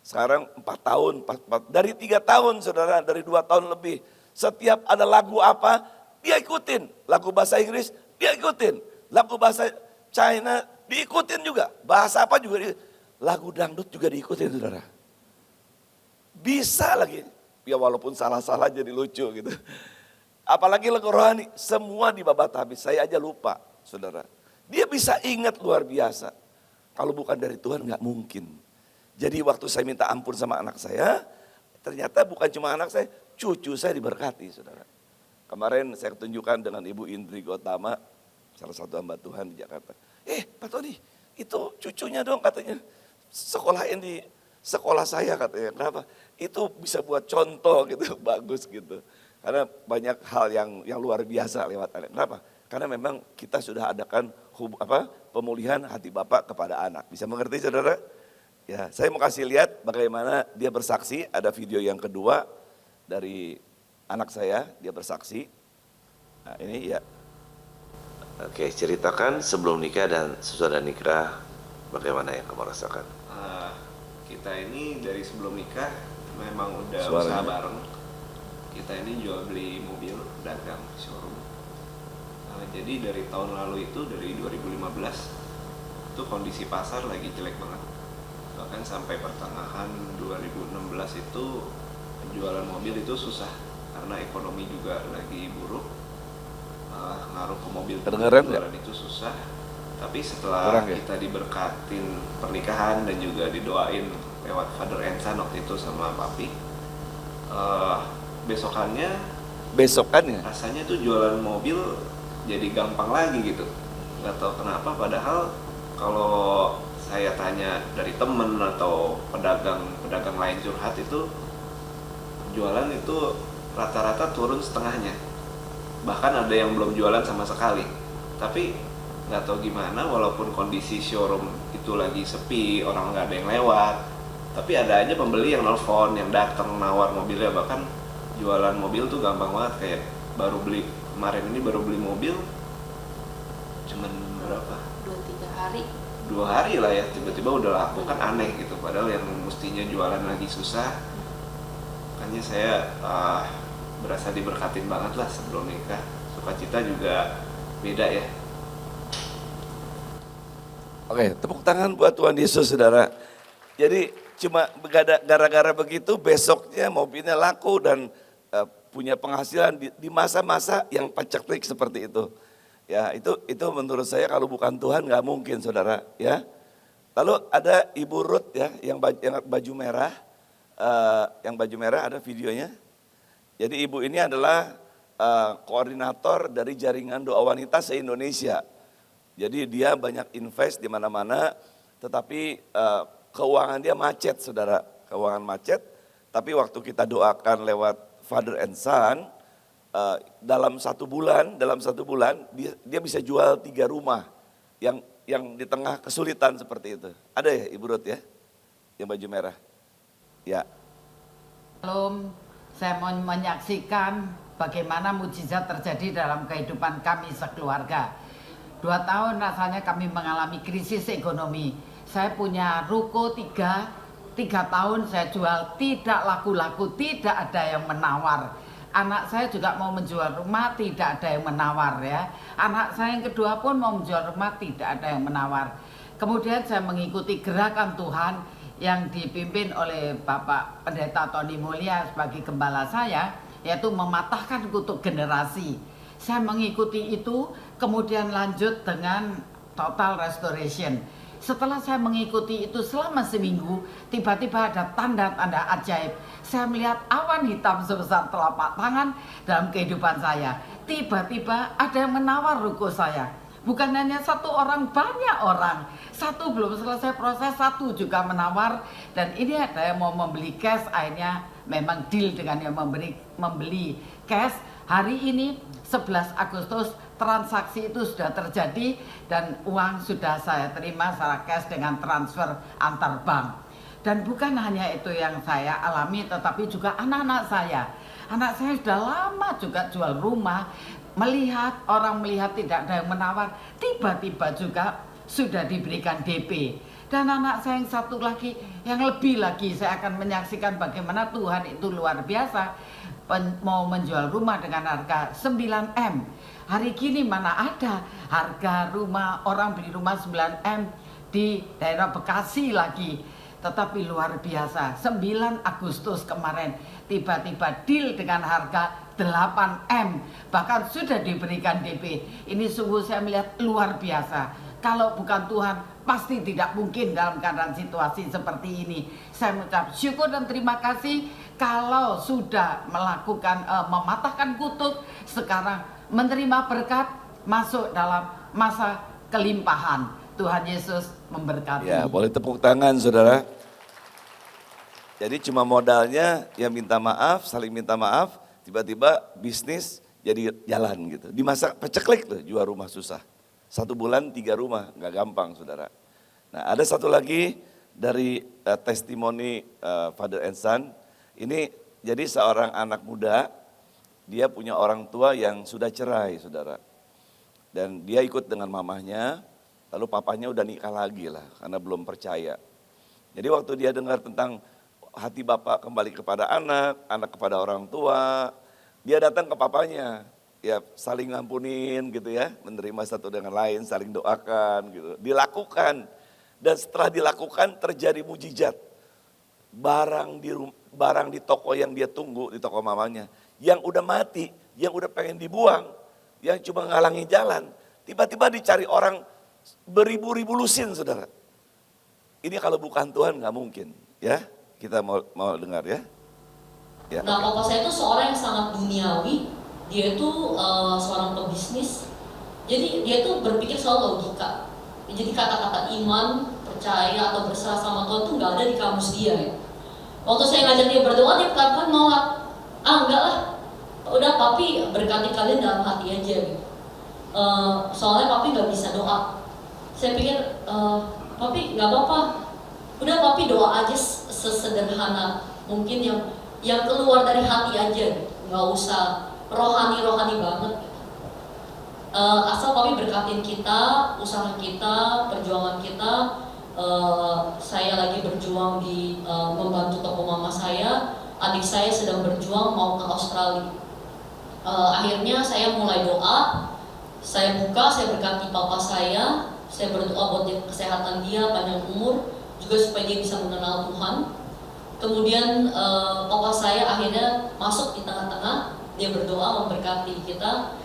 Speaker 1: Sekarang 4 tahun, dari 3 tahun saudara, dari 2 tahun lebih. Setiap ada lagu apa, dia ikutin. Lagu bahasa Inggris, dia ikutin. Lagu bahasa China, diikutin juga. Bahasa apa juga, lagu dangdut juga diikutin saudara. Bisa lagi, ya walaupun salah-salah jadi lucu gitu. Apalagi lagu rohani, semua dibabat habis, saya aja lupa saudara. Dia bisa ingat luar biasa. Kalau bukan dari Tuhan nggak mungkin. Jadi waktu saya minta ampun sama anak saya, ternyata bukan cuma anak saya, cucu saya diberkati, saudara. Kemarin saya tunjukkan dengan Ibu Indri Gotama, salah satu hamba Tuhan di Jakarta. Pak Tony, itu cucunya dong katanya. Sekolahin di sekolah saya katanya. Kenapa? Itu bisa buat contoh gitu, bagus gitu. Karena banyak hal yang luar biasa lewat anak. Kenapa? Karena memang kita sudah adakan pemulihan hati Bapak kepada anak. Bisa mengerti saudara? Ya, saya mau kasih lihat bagaimana dia bersaksi. Ada video yang kedua dari anak saya, dia bersaksi. Nah ini ya. Oke, ceritakan sebelum nikah dan sesudah nikah bagaimana yang kamu rasakan?
Speaker 3: Kita ini dari sebelum nikah memang udah
Speaker 1: Suaranya.
Speaker 3: usaha bareng. Kita ini jual beli mobil, dagang, showroom. Jadi dari tahun lalu itu, dari 2015, itu kondisi pasar lagi jelek banget. Bahkan sampai pertengahan 2016 itu penjualan mobil itu susah. Karena ekonomi juga lagi buruk. Ngaruh ke mobil
Speaker 1: Kedengeran
Speaker 3: penjualan itu susah. Tapi setelah
Speaker 1: Kurang ya?
Speaker 3: kita diberkatin pernikahan dan juga didoain lewat Father and Son waktu itu sama papi, besokannya rasanya tuh jualan mobil jadi gampang lagi gitu. Nggak tahu kenapa, padahal kalau saya tanya dari temen atau pedagang lain curhat itu, jualan itu rata-rata turun setengahnya. Bahkan ada yang belum jualan sama sekali. Tapi nggak tahu gimana, walaupun kondisi showroom itu lagi sepi, orang nggak ada yang lewat, tapi ada aja pembeli yang nelfon, yang datang nawar mobilnya. Bahkan jualan mobil tuh gampang banget, kayak kemarin ini baru beli mobil cuman berapa?
Speaker 4: 2-3 hari.
Speaker 3: 2 hari lah ya, tiba-tiba udah laku, kan aneh gitu. Padahal yang mestinya jualan lagi susah. Makanya saya berasa diberkatin banget lah sebelum nikah. Sukacita juga beda ya.
Speaker 1: Oke, tepuk tangan buat Tuhan Yesus, saudara. Jadi cuma gara-gara begitu besoknya mobilnya laku dan punya penghasilan di masa-masa yang paceklik seperti itu. Ya, itu menurut saya kalau bukan Tuhan nggak mungkin, saudara. Ya. Lalu ada Ibu Ruth ya, yang baju merah, yang baju merah ada videonya. Jadi ibu ini adalah koordinator dari jaringan doa wanita se-Indonesia. Jadi dia banyak invest di mana-mana, tetapi keuangan dia macet, saudara. Keuangan macet, tapi waktu kita doakan lewat Father and Son, dalam satu bulan dia bisa jual 3 rumah yang di tengah kesulitan seperti itu. Ada ya Ibu Ruth ya, yang baju merah? Ya.
Speaker 5: Belum, saya mau menyaksikan bagaimana mujizat terjadi dalam kehidupan kami sekeluarga. 2 tahun rasanya kami mengalami krisis ekonomi. Saya punya ruko 3 tahun saya jual, tidak laku-laku, tidak ada yang menawar. Anak saya juga mau menjual rumah, tidak ada yang menawar ya. Anak saya yang kedua pun mau menjual rumah, tidak ada yang menawar. Kemudian saya mengikuti gerakan Tuhan yang dipimpin oleh Bapak Pendeta Tony Mulia sebagai gembala saya, yaitu mematahkan kutuk generasi. Saya mengikuti itu, kemudian lanjut dengan total restoration. Setelah saya mengikuti itu selama seminggu, tiba-tiba ada tanda-tanda ajaib. Saya melihat awan hitam sebesar telapak tangan dalam kehidupan saya. Tiba-tiba ada yang menawar ruko saya. Bukan hanya 1 orang, banyak orang. 1 belum selesai proses, 1 juga menawar. Dan ini ada yang mau membeli cash, akhirnya memang deal dengan yang membeli cash. Hari ini 11 Agustus transaksi itu sudah terjadi dan uang sudah saya terima secara cash dengan transfer antar bank. Dan bukan hanya itu yang saya alami, tetapi juga anak-anak saya. Anak saya sudah lama juga jual rumah, orang melihat tidak ada yang menawar, tiba-tiba juga sudah diberikan DP. Dan anak saya yang satu lagi, yang lebih lagi, saya akan menyaksikan bagaimana Tuhan itu luar biasa, mau menjual rumah dengan harga 9M. Hari gini mana ada harga rumah, orang beli rumah 9M di daerah Bekasi lagi. tetapi luar biasa. 9 Agustus kemarin tiba-tiba deal dengan harga 8M, bahkan sudah diberikan DP. Ini sungguh saya melihat luar biasa. Kalau bukan Tuhan pasti tidak mungkin dalam keadaan situasi seperti ini. Saya mengucap syukur dan terima kasih kalau sudah melakukan mematahkan kutuk, sekarang menerima berkat, masuk dalam masa kelimpahan. Tuhan Yesus memberkati.
Speaker 1: Ya, boleh tepuk tangan saudara. Jadi cuma modalnya ya minta maaf, saling minta maaf, tiba-tiba bisnis jadi jalan gitu. Di masa peceklik tuh jual rumah susah. 1 bulan 3 rumah, nggak gampang saudara. Nah ada satu lagi dari testimoni Father and Son. Ini jadi seorang anak muda, dia punya orang tua yang sudah cerai saudara. Dan dia ikut dengan mamahnya, lalu papanya udah nikah lagi lah karena belum percaya. Jadi waktu dia dengar tentang hati bapak kembali kepada anak, anak kepada orang tua, dia datang ke papanya. Ya saling ngampunin gitu ya, menerima satu dengan lain, saling doakan gitu. Dilakukan dan setelah dilakukan terjadi mujizat. Barang di toko yang dia tunggu, di toko mamanya, yang udah mati, yang udah pengen dibuang, yang cuma ngalangi jalan, tiba-tiba dicari orang beribu-ribu lusin saudara. Ini kalau bukan Tuhan nggak mungkin ya, kita mau dengar ya.
Speaker 4: Nah, papa saya itu seorang yang sangat duniawi. Dia itu seorang pebisnis, jadi dia itu berpikir selalu logika. Jadi kata-kata iman, percaya atau berserah sama Tuhan itu nggak ada di kamus dia ya. Waktu saya ngajak dia berdoa, dia katakan nolak. Enggak lah, udah papi berkati kalian dalam hati aja gitu. Soalnya papi nggak bisa doa. Saya pikir papi nggak apa-apa, udah papi doa aja sesederhana mungkin yang keluar dari hati aja, nggak usah rohani banget. Asal papi berkatin kita, usaha kita, perjuangan kita. Saya lagi berjuang di membantu toko mama saya, adik saya sedang berjuang mau ke Australia. Akhirnya saya mulai doa, saya buka, saya berkati papa saya berdoa buat kesehatan dia, panjang umur, juga supaya dia bisa mengenal Tuhan. Kemudian papa saya akhirnya masuk di tengah-tengah, dia berdoa memberkati kita.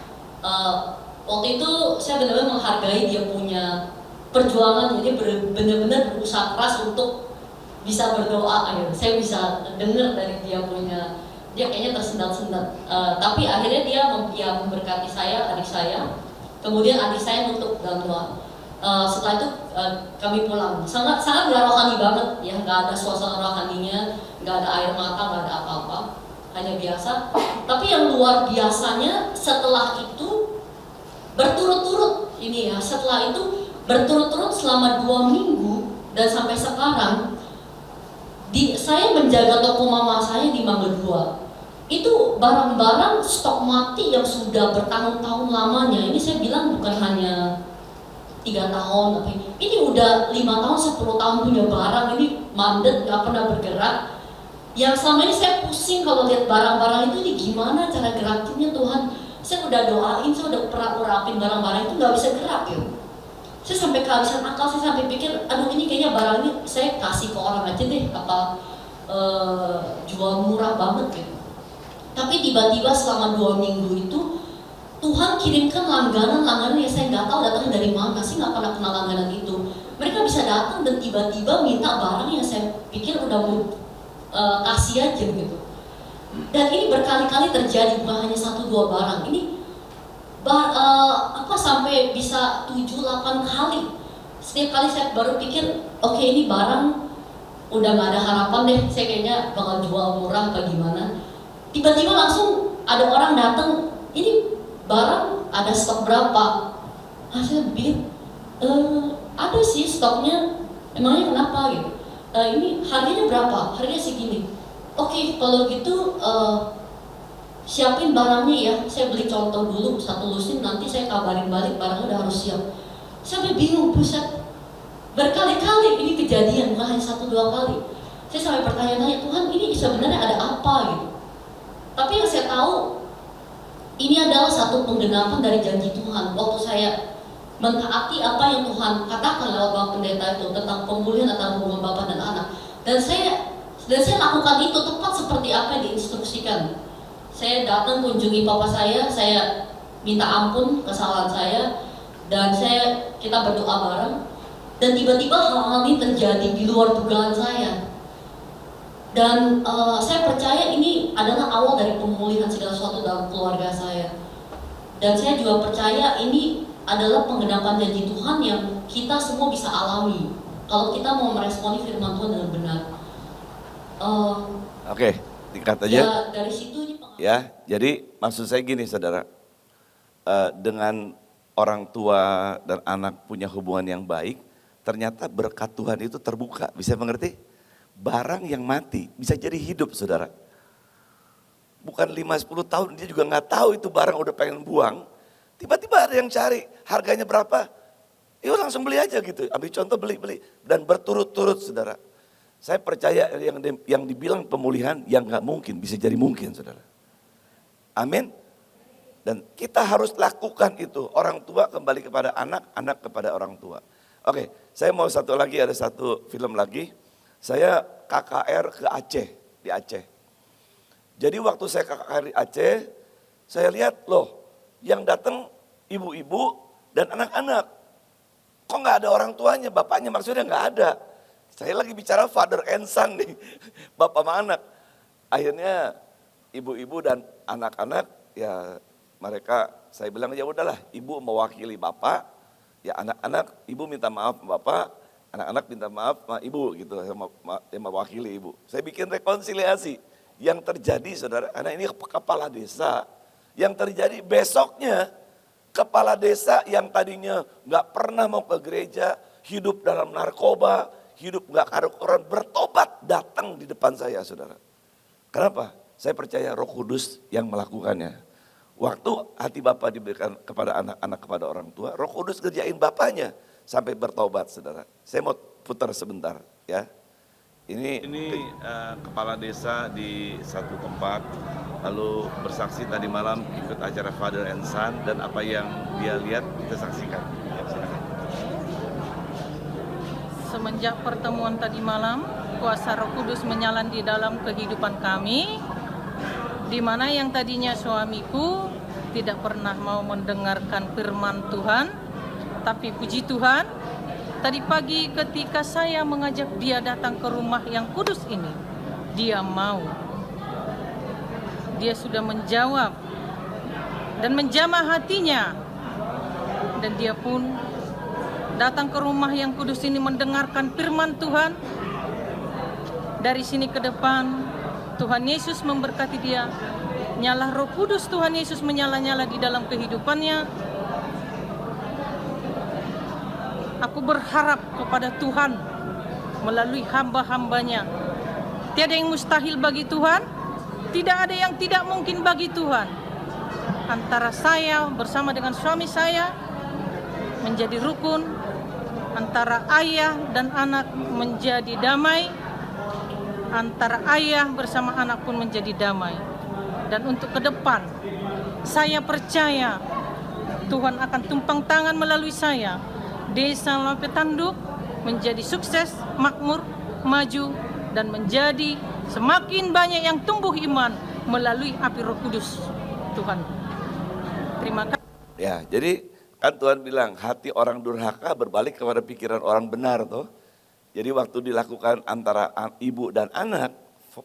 Speaker 4: Waktu itu saya benar-benar menghargai dia punya perjuangan, jadi benar-benar berusaha keras untuk bisa berdoa. Saya bisa dengar dari dia kayaknya tersendat-sendat. Tapi akhirnya dia memberkati saya, adik saya. Kemudian adik saya nutup dalam doa. Setelah itu kami pulang. Sangat nggak rohani banget ya, nggak ada suasana rohaninya, nggak ada air mata, nggak ada apa-apa, hanya biasa. Tapi yang luar biasanya setelah itu berturut-turut ini ya, setelah itu berturut-turut selama 2 minggu dan sampai sekarang saya menjaga toko mama saya di Mangga 2. Itu barang-barang stok mati yang sudah bertahun-tahun lamanya. Ini saya bilang bukan hanya 3 tahun, tapi ini udah 5 tahun, 10 tahun punya barang, ini mandet, gak pernah bergerak. Yang selama ini saya pusing kalau lihat barang-barang itu, ini gimana cara gerakinnya Tuhan. Saya udah doain, saya udah pernah urapin barang-barang itu gak bisa gerak ya. Saya sampai kehabisan akal, saya sampai pikir, aduh ini kayaknya barang ini saya kasih ke orang aja deh, jual murah banget gitu. Tapi tiba-tiba selama 2 minggu itu Tuhan kirimkan langganan yang saya nggak tahu datang dari mana. Saya nggak pernah kenal langganan itu. Mereka bisa datang dan tiba-tiba minta barang yang saya pikir udah mau kasih aja gitu. Dan ini berkali-kali terjadi, bukan hanya 1-2 barang. Ini sampai bisa 7-8 kali. Setiap kali saya baru pikir, oke, ini barang udah nggak ada harapan deh. Saya kayaknya bakal jual murah apa gimana. Tiba-tiba langsung ada orang datang, ini barang ada stok berapa? Saya bilang, ada sih stoknya, emangnya kenapa gitu? Ini harganya berapa? Harganya segini. Oke, kalau gitu siapin barangnya ya. Saya beli contoh dulu 1 lusin, nanti saya kabarin balik barangnya udah harus siap. Sampai bingung, buset. Berkali-kali ini kejadian, bukan hanya 1-2 kali. Saya sampai bertanya-tanya, Tuhan ini sebenarnya ada apa gitu? Tapi yang saya tahu, ini adalah satu penggenapan dari janji Tuhan. Waktu saya mentaati apa yang Tuhan katakan lewat Bapak Pendeta itu tentang pemulihan antara hubungan Bapak dan anak, Dan saya lakukan itu tepat seperti apa yang diinstruksikan. Saya datang kunjungi papa saya minta ampun kesalahan saya, dan kita berdoa bareng. Dan tiba-tiba hal-hal ini terjadi di luar dugaan saya. Dan saya percaya ini adalah awal dari pemulihan segala sesuatu dalam keluarga saya. Dan saya juga percaya ini adalah penggenapan janji Tuhan yang kita semua bisa alami kalau kita mau meresponi firman Tuhan dengan benar.
Speaker 1: Oke, tingkat aja.
Speaker 4: Ya, dari situ ini
Speaker 1: Ya, jadi maksud saya gini saudara, dengan orang tua dan anak punya hubungan yang baik, ternyata berkat Tuhan itu terbuka, bisa mengerti? Barang yang mati bisa jadi hidup saudara. Bukan 5-10 tahun dia juga nggak tahu itu barang udah pengen buang. Tiba-tiba ada yang cari, harganya berapa? Yuk langsung beli aja gitu, ambil contoh beli. Dan berturut-turut saudara. Saya percaya yang dibilang pemulihan yang nggak mungkin bisa jadi mungkin saudara. Amin. Dan kita harus lakukan itu. Orang tua kembali kepada anak, anak kepada orang tua. Oke, saya mau satu lagi, ada satu film lagi. Saya KKR ke Aceh, di Aceh. Jadi waktu saya KKR di Aceh, saya lihat loh, yang datang ibu-ibu dan anak-anak. Kok nggak ada orang tuanya, bapaknya maksudnya nggak ada. Saya lagi bicara father and son nih, bapak sama anak. Akhirnya ibu-ibu dan anak-anak ya mereka, saya bilang ya udahlah, ibu mewakili bapak, ya anak-anak ibu minta maaf sama bapak, anak-anak minta maaf sama ibu gitu, yang mewakili ibu. Saya bikin rekonsiliasi. Yang terjadi saudara, karena ini kepala desa, yang terjadi besoknya kepala desa yang tadinya nggak pernah mau ke gereja, hidup dalam narkoba, hidup nggak karu-karuan, bertobat datang di depan saya saudara. Kenapa? Saya percaya Roh Kudus yang melakukannya. Waktu hati Bapak diberikan kepada anak-anak, kepada orang tua, Roh Kudus kerjain Bapaknya sampai bertobat saudara. Saya mau putar sebentar ya. Ini kepala desa di satu tempat, lalu bersaksi tadi malam ikut acara Father and Son, dan apa yang dia lihat kita saksikan. Ya, silakan.
Speaker 6: Semenjak pertemuan tadi malam, kuasa Roh Kudus menyala di dalam kehidupan kami, di mana yang tadinya suamiku tidak pernah mau mendengarkan firman Tuhan, tapi puji Tuhan, tadi pagi ketika saya mengajak dia datang ke rumah yang kudus ini, dia mau. Dia sudah menjawab dan menjamah hatinya, dan dia pun datang ke rumah yang kudus ini mendengarkan firman Tuhan. Dari sini ke depan, Tuhan Yesus memberkati dia. Nyala Roh Kudus Tuhan Yesus menyala-nyala di dalam kehidupannya. Aku berharap kepada Tuhan melalui hamba-hambanya. Tiada yang mustahil bagi Tuhan, tidak ada yang tidak mungkin bagi Tuhan. Antara saya bersama dengan suami saya menjadi rukun, antara ayah dan anak menjadi damai, antara ayah bersama anak pun menjadi damai. Dan untuk ke depan, saya percaya Tuhan akan tumpang tangan melalui saya. Desa Lope Tanduk menjadi sukses, makmur, maju, dan menjadi semakin banyak yang tumbuh iman melalui api Roh Kudus Tuhan. Terima kasih.
Speaker 1: Ya, jadi kan Tuhan bilang hati orang durhaka berbalik kepada pikiran orang benar toh. Jadi waktu dilakukan antara ibu dan anak,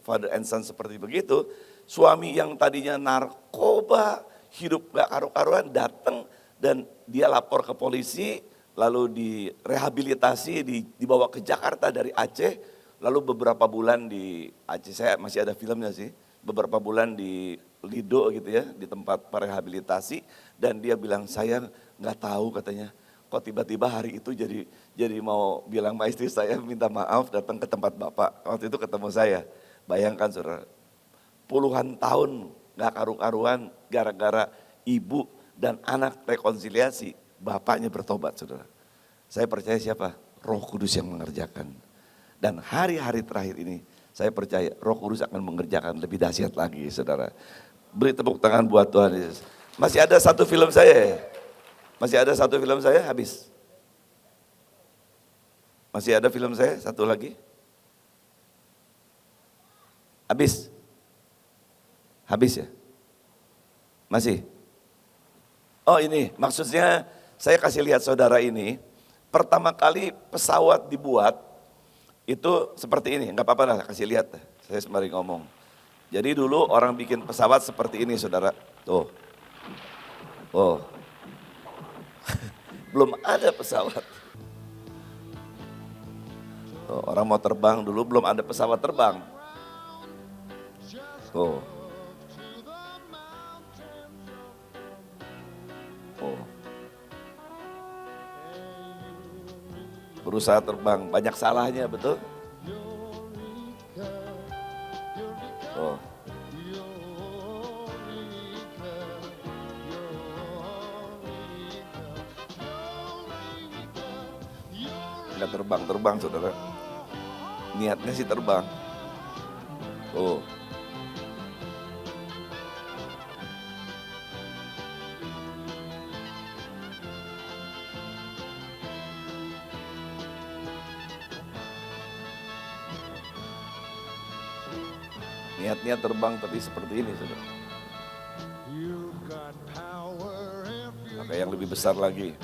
Speaker 1: father and son seperti begitu, suami yang tadinya narkoba, hidup gak karu-karuan datang dan dia lapor ke polisi, lalu direhabilitasi, dibawa ke Jakarta dari Aceh, lalu beberapa bulan di Aceh, saya masih ada filmnya sih, beberapa bulan di Lido gitu ya, di tempat rehabilitasi, dan dia bilang saya nggak tahu katanya, kok tiba-tiba hari itu jadi mau bilang sama istri saya minta maaf datang ke tempat Bapak, waktu itu ketemu saya, bayangkan saudara, puluhan tahun nggak karu-karuan gara-gara ibu dan anak rekonsiliasi, bapaknya bertobat saudara. Saya percaya siapa? Roh Kudus yang mengerjakan. Dan hari-hari terakhir ini saya percaya Roh Kudus akan mengerjakan lebih dahsyat lagi saudara. Beri tepuk tangan buat Tuhan Yesus. Masih ada satu film saya ya? Masih ada satu film saya habis. Masih ada film saya satu lagi? Habis? Habis ya? Masih? Oh ini, maksudnya saya kasih lihat saudara ini, pertama kali pesawat dibuat, itu seperti ini, nggak apa-apa lah kasih lihat, saya sembari ngomong. Jadi dulu orang bikin pesawat seperti ini saudara, tuh. Oh, belum ada pesawat. Tuh, orang mau terbang dulu belum ada pesawat terbang. Tuh. Oh. Berusaha terbang, banyak salahnya betul? Oh. Nggak terbang saudara. Niatnya sih terbang. Oh. Niatnya terbang tapi seperti ini saudara. Maka yang lebih besar lagi.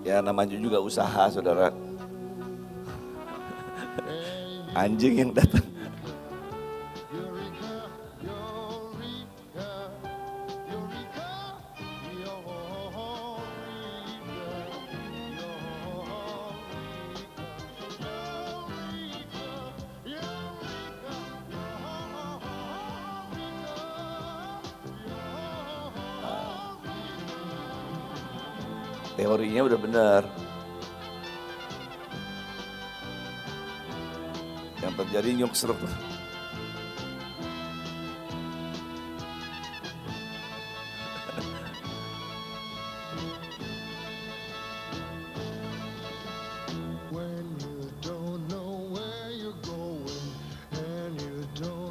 Speaker 1: Ya namanya juga usaha saudara. Anjing yang datang. Teorinya udah benar. Yang terjadi nyuksruk.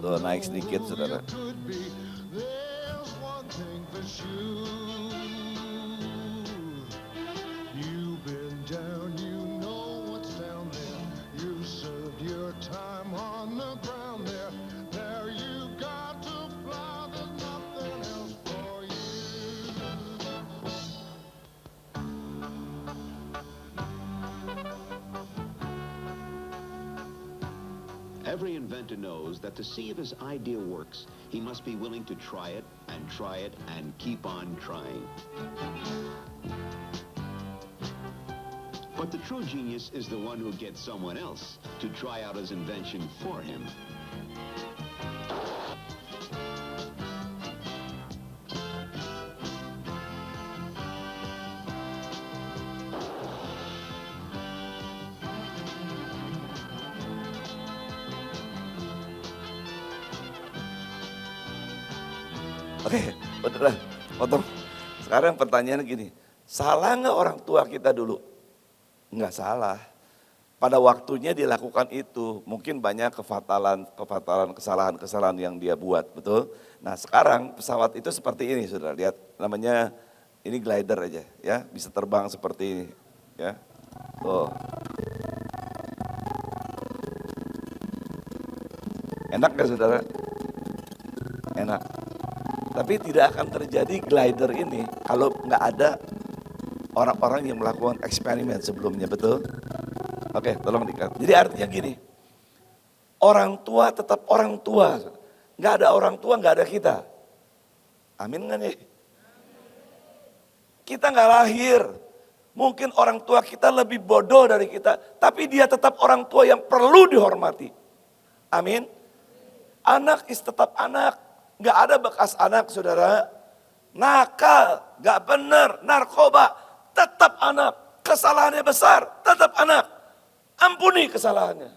Speaker 1: Tuh naik sedikit saudara.
Speaker 7: Every inventor knows that to see if his idea works, he must be willing to try it and keep on trying. But the true genius is the one who gets someone else to try out his invention for him.
Speaker 1: Oke, beneran, potong. Sekarang pertanyaan gini, salah nggak orang tua kita dulu? Nggak salah. Pada waktunya dilakukan itu, mungkin banyak kesalahan yang dia buat, betul? Nah sekarang pesawat itu seperti ini, saudara lihat, namanya ini glider aja, ya, bisa terbang seperti ini, ya. Tuh. Enak nggak saudara? Enak. Tapi tidak akan terjadi glider ini kalau nggak ada orang-orang yang melakukan eksperimen sebelumnya, betul? Oke, tolong dikat. Jadi artinya gini, orang tua tetap orang tua. Nggak ada orang tua, nggak ada kita. Amin nggak nih? Kita nggak lahir. Mungkin orang tua kita lebih bodoh dari kita. Tapi dia tetap orang tua yang perlu dihormati. Amin. Anak tetap anak. Gak ada bekas anak saudara, nakal, gak benar, narkoba, tetap anak. Kesalahannya besar, tetap anak. Ampuni kesalahannya.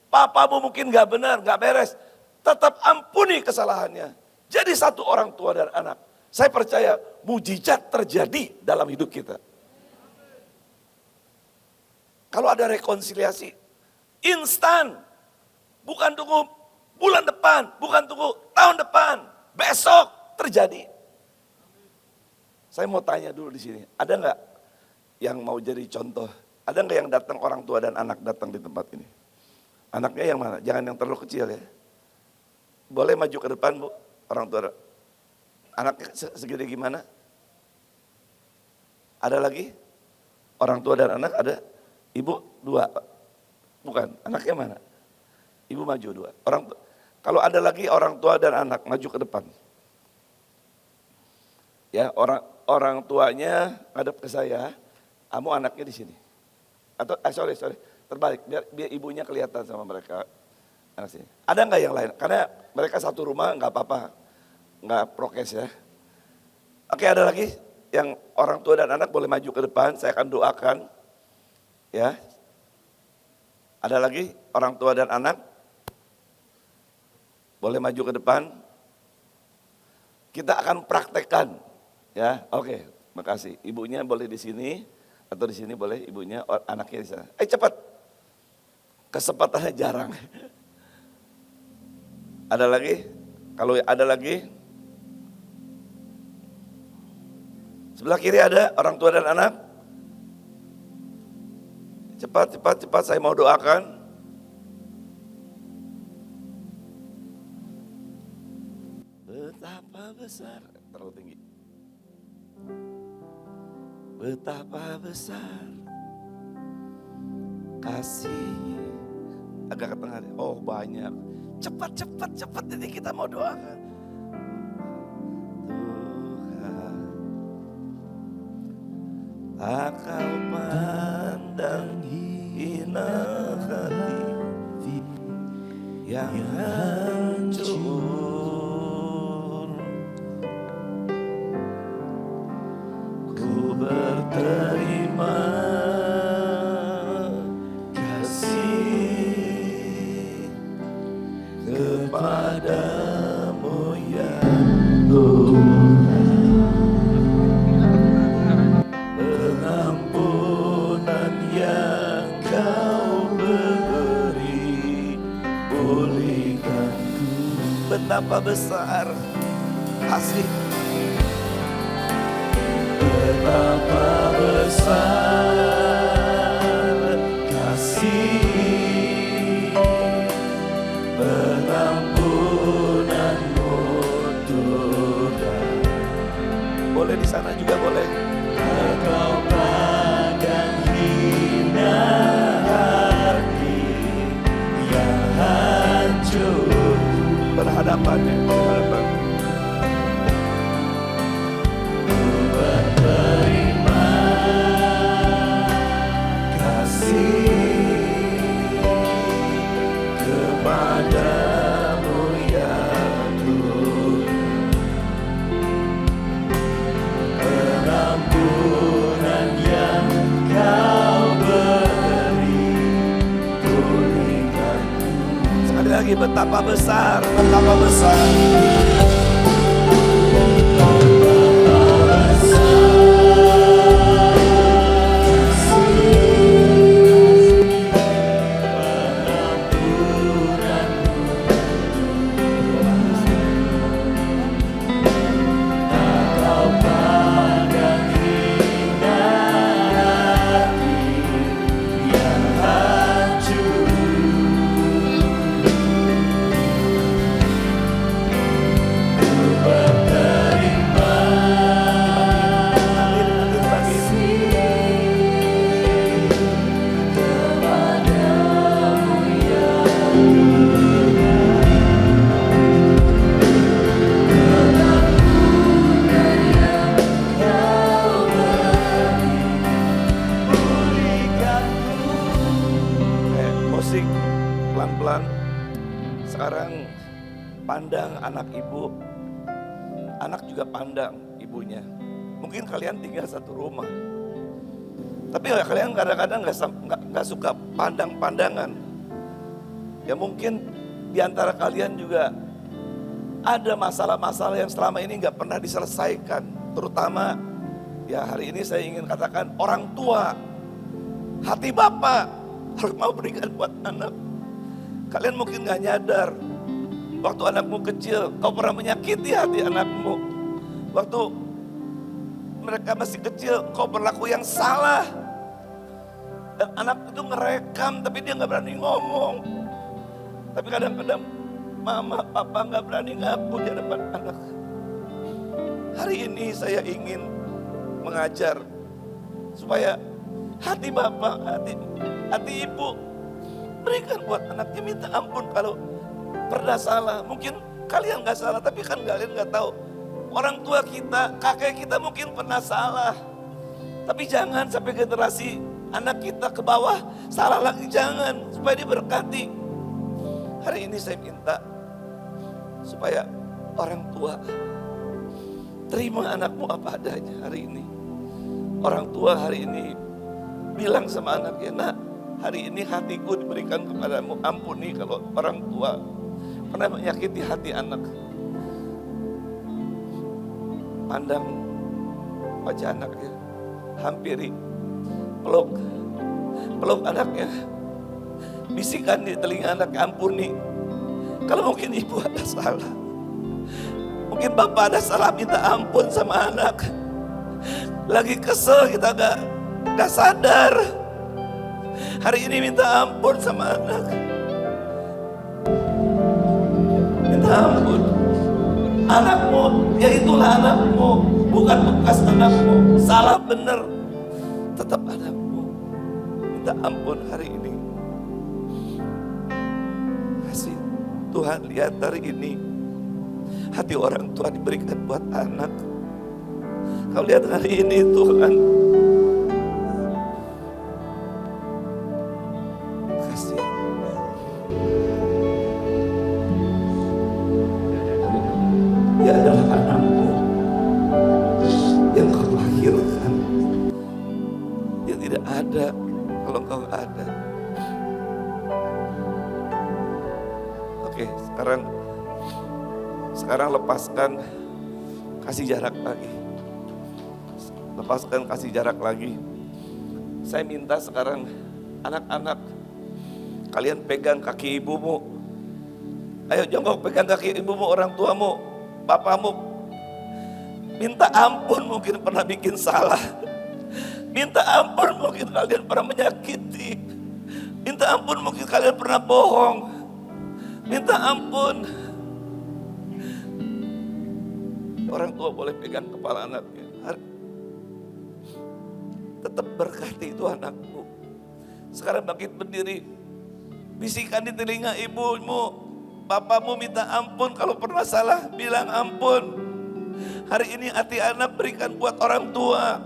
Speaker 1: Papamu mungkin gak benar, gak beres. tetap ampuni kesalahannya. Jadi satu orang tua dan anak. Saya percaya mujizat terjadi dalam hidup kita. Kalau ada rekonsiliasi, instan. Bukan tunggu bulan depan, bukan tunggu tahun depan, besok terjadi. Saya mau tanya dulu di sini, ada nggak yang mau jadi contoh? Ada nggak yang datang orang tua dan anak datang di tempat ini? Anaknya yang mana? Jangan yang terlalu kecil ya. Boleh maju ke depan Bu, orang tua. Anaknya segede gimana? Ada lagi? Orang tua dan anak ada? Ibu 2? Bukan, anaknya mana? Ibu maju 2. Kalau ada lagi orang tua dan anak maju ke depan. Ya, orang tuanya ngadep ke saya, kamu anaknya di sini. Atau sorry, terbalik biar ibunya kelihatan sama mereka. Anak sini. Ada nggak yang lain? Karena mereka satu rumah nggak apa-apa, nggak prokes ya. Oke, ada lagi yang orang tua dan anak boleh maju ke depan. Saya akan doakan. Ya, ada lagi orang tua dan anak boleh maju ke depan. Kita akan praktekkan. Ya, oke, makasih. Ibunya boleh di sini atau di sini boleh ibunya, anaknya di sana. Cepat. Kesempatannya jarang. Ada lagi? Kalau ada lagi? Sebelah kiri ada orang tua dan anak? Cepat, saya mau doakan. Betapa besar, terlalu tinggi. Betapa besar kasih. Agak ke tengah. Oh banyak. Cepat ini kita mau doakan. Tuhan, tak kau pandang hina hati yang hancur. Ku berterima kasih kepadamu ya Tuhan. Pengampunan yang kau beri, pulihkanku. Betapa besar kasih, betapa besar kasih, pengampunanmu Tuhan. Boleh di sana juga boleh. Kau pandang hina hati yang hancur. Berhadapan. Berterima kasih kepadamu ya Tuhan. Pengampunan yang kau beri, pulihkanku. Sekali lagi, betapa besar, betapa besar. Musik pelan-pelan. Sekarang pandang anak ibu, anak juga pandang ibunya. Mungkin kalian tinggal satu rumah, tapi kalian kadang-kadang nggak suka pandang-pandangan. Ya mungkin di antara kalian juga ada masalah-masalah yang selama ini nggak pernah diselesaikan. Terutama ya hari ini saya ingin katakan orang tua, hati bapak harus mau berikan buat anak. Kalian mungkin nggak nyadar, waktu anakmu kecil kau pernah menyakiti hati anakmu. Waktu mereka masih kecil kau berlaku yang salah. Dan anak itu ngerekam tapi dia nggak berani ngomong. Tapi kadang-kadang mama, papa nggak berani ngaku di hadapan anak. Hari ini saya ingin mengajar supaya hati bapak, hati ibu berikan buat anaknya, minta ampun kalau pernah salah. Mungkin kalian nggak salah, tapi kan kalian nggak tahu. Orang tua kita, kakek kita mungkin pernah salah. Tapi jangan sampai generasi anak kita ke bawah salah lagi, jangan, supaya diberkati. Hari ini saya minta supaya orang tua terima anakmu apa adanya hari ini. Orang tua hari ini bilang sama anaknya, nak, hari ini hatiku diberikan kepadamu, ampuni kalau orang tua pernah menyakiti hati anak. Pandang wajah anaknya, hampiri, peluk anaknya, bisikan di telinga anak, ampuni. Kalau mungkin ibu ada salah, mungkin bapak ada salah, minta ampun sama anak. Lagi kesel kita gak sadar. Hari ini minta ampun sama anak. Minta ampun. Anakmu, ya itulah anakmu, bukan bekas anakmu. Salah benar, tetap anakmu. Minta ampun hari ini. Kasih Tuhan, lihat hari ini hati orang tua diberikan buat anak. Kau lihat hari ini Tuhan, kasih. Dia adalah anakmu yang kau lahirkan, yang tidak ada kalau kau ada. Oke, sekarang lepaskan, kasih jarak lagi. Lepaskan, kasih jarak lagi. Saya minta sekarang anak-anak, kalian pegang kaki ibumu. Ayo jongkok, pegang kaki ibumu, orang tuamu, bapamu. Minta ampun mungkin pernah bikin salah. Minta ampun mungkin kalian pernah menyakiti. Minta ampun mungkin kalian pernah bohong. Minta ampun. Orang tua boleh pegang kepala anaknya. Tetap berkati itu anakmu. Sekarang bangkit berdiri, bisikan di telinga ibumu, bapamu, minta ampun kalau pernah salah, bilang ampun. Hari ini hati anak berikan buat orang tua.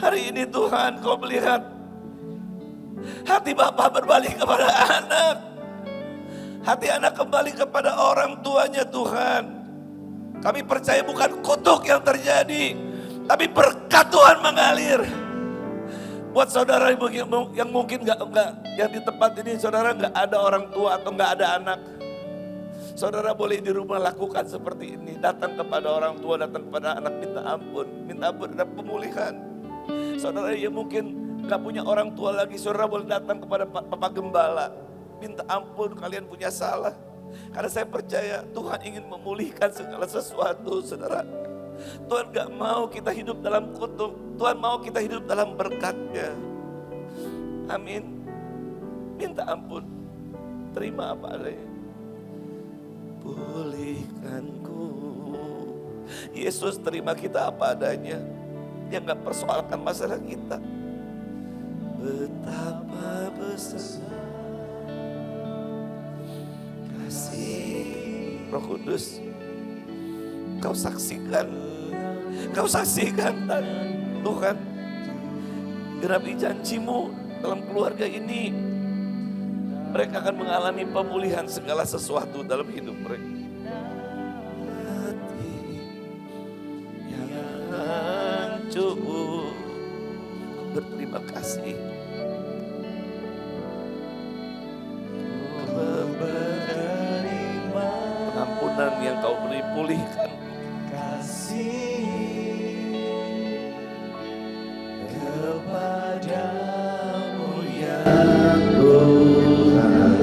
Speaker 1: Hari ini Tuhan, kau melihat hati bapak berbalik kepada anak. Hati anak kembali kepada orang tuanya Tuhan. Kami percaya bukan kutuk yang terjadi, tapi berkat Tuhan mengalir. Buat saudara yang mungkin nggak yang di tempat ini saudara nggak ada orang tua atau nggak ada anak, saudara boleh di rumah lakukan seperti ini. Datang kepada orang tua, datang kepada anak, minta ampun, ada pemulihan. Saudara yang mungkin nggak punya orang tua lagi, saudara boleh datang kepada Bapak Gembala, minta ampun kalian punya salah. Karena saya percaya Tuhan ingin memulihkan segala sesuatu, saudara. Tuhan gak mau kita hidup dalam kutuk, Tuhan mau kita hidup dalam berkat-Nya. Amin. Minta ampun, terima apa adanya. Pulihkanku. Yesus terima kita apa adanya. Dia gak persoalkan masalah kita. Betapa besar kasih Roh Kudus. Kau saksikan Tuhan, genapi janji-Mu dalam keluarga ini. Mereka akan mengalami pemulihan segala sesuatu dalam hidup mereka. Hati yang hancur, berterima kasih. pulihkan.
Speaker 2: Kepadamu ya Tuhan,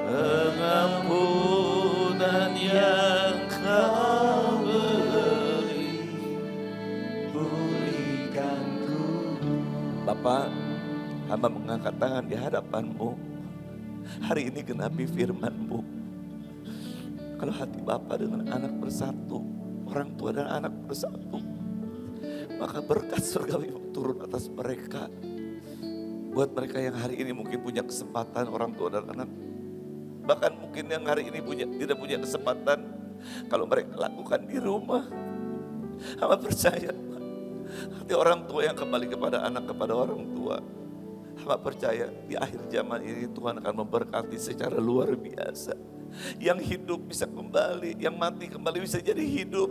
Speaker 2: pengampunan yang Kau beri, pulihkanku.
Speaker 1: Bapak, hamba mengangkat tangan di hadapan-Mu. Hari ini genapi firman-Mu. Kalau hati Bapak dengan anak bersatu, orang tua dan anak bersatu, maka berkat surgawi turun atas mereka. Buat mereka yang hari ini mungkin punya kesempatan, orang tua dan anak, bahkan mungkin yang hari ini tidak punya kesempatan, kalau mereka lakukan di rumah, hamba percaya hati orang tua yang kembali kepada anak, kepada orang tua, hamba percaya di akhir zaman ini Tuhan akan memberkati secara luar biasa. Yang hidup bisa kembali, yang mati kembali bisa jadi hidup,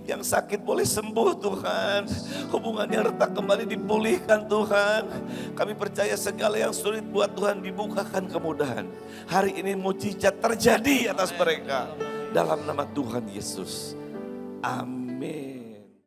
Speaker 1: yang sakit boleh sembuh Tuhan, hubungan yang retak kembali dipulihkan Tuhan. Kami percaya segala yang sulit buat Tuhan dibukakan kemudahan. Hari ini mujizat terjadi atas mereka dalam nama Tuhan Yesus. Amin.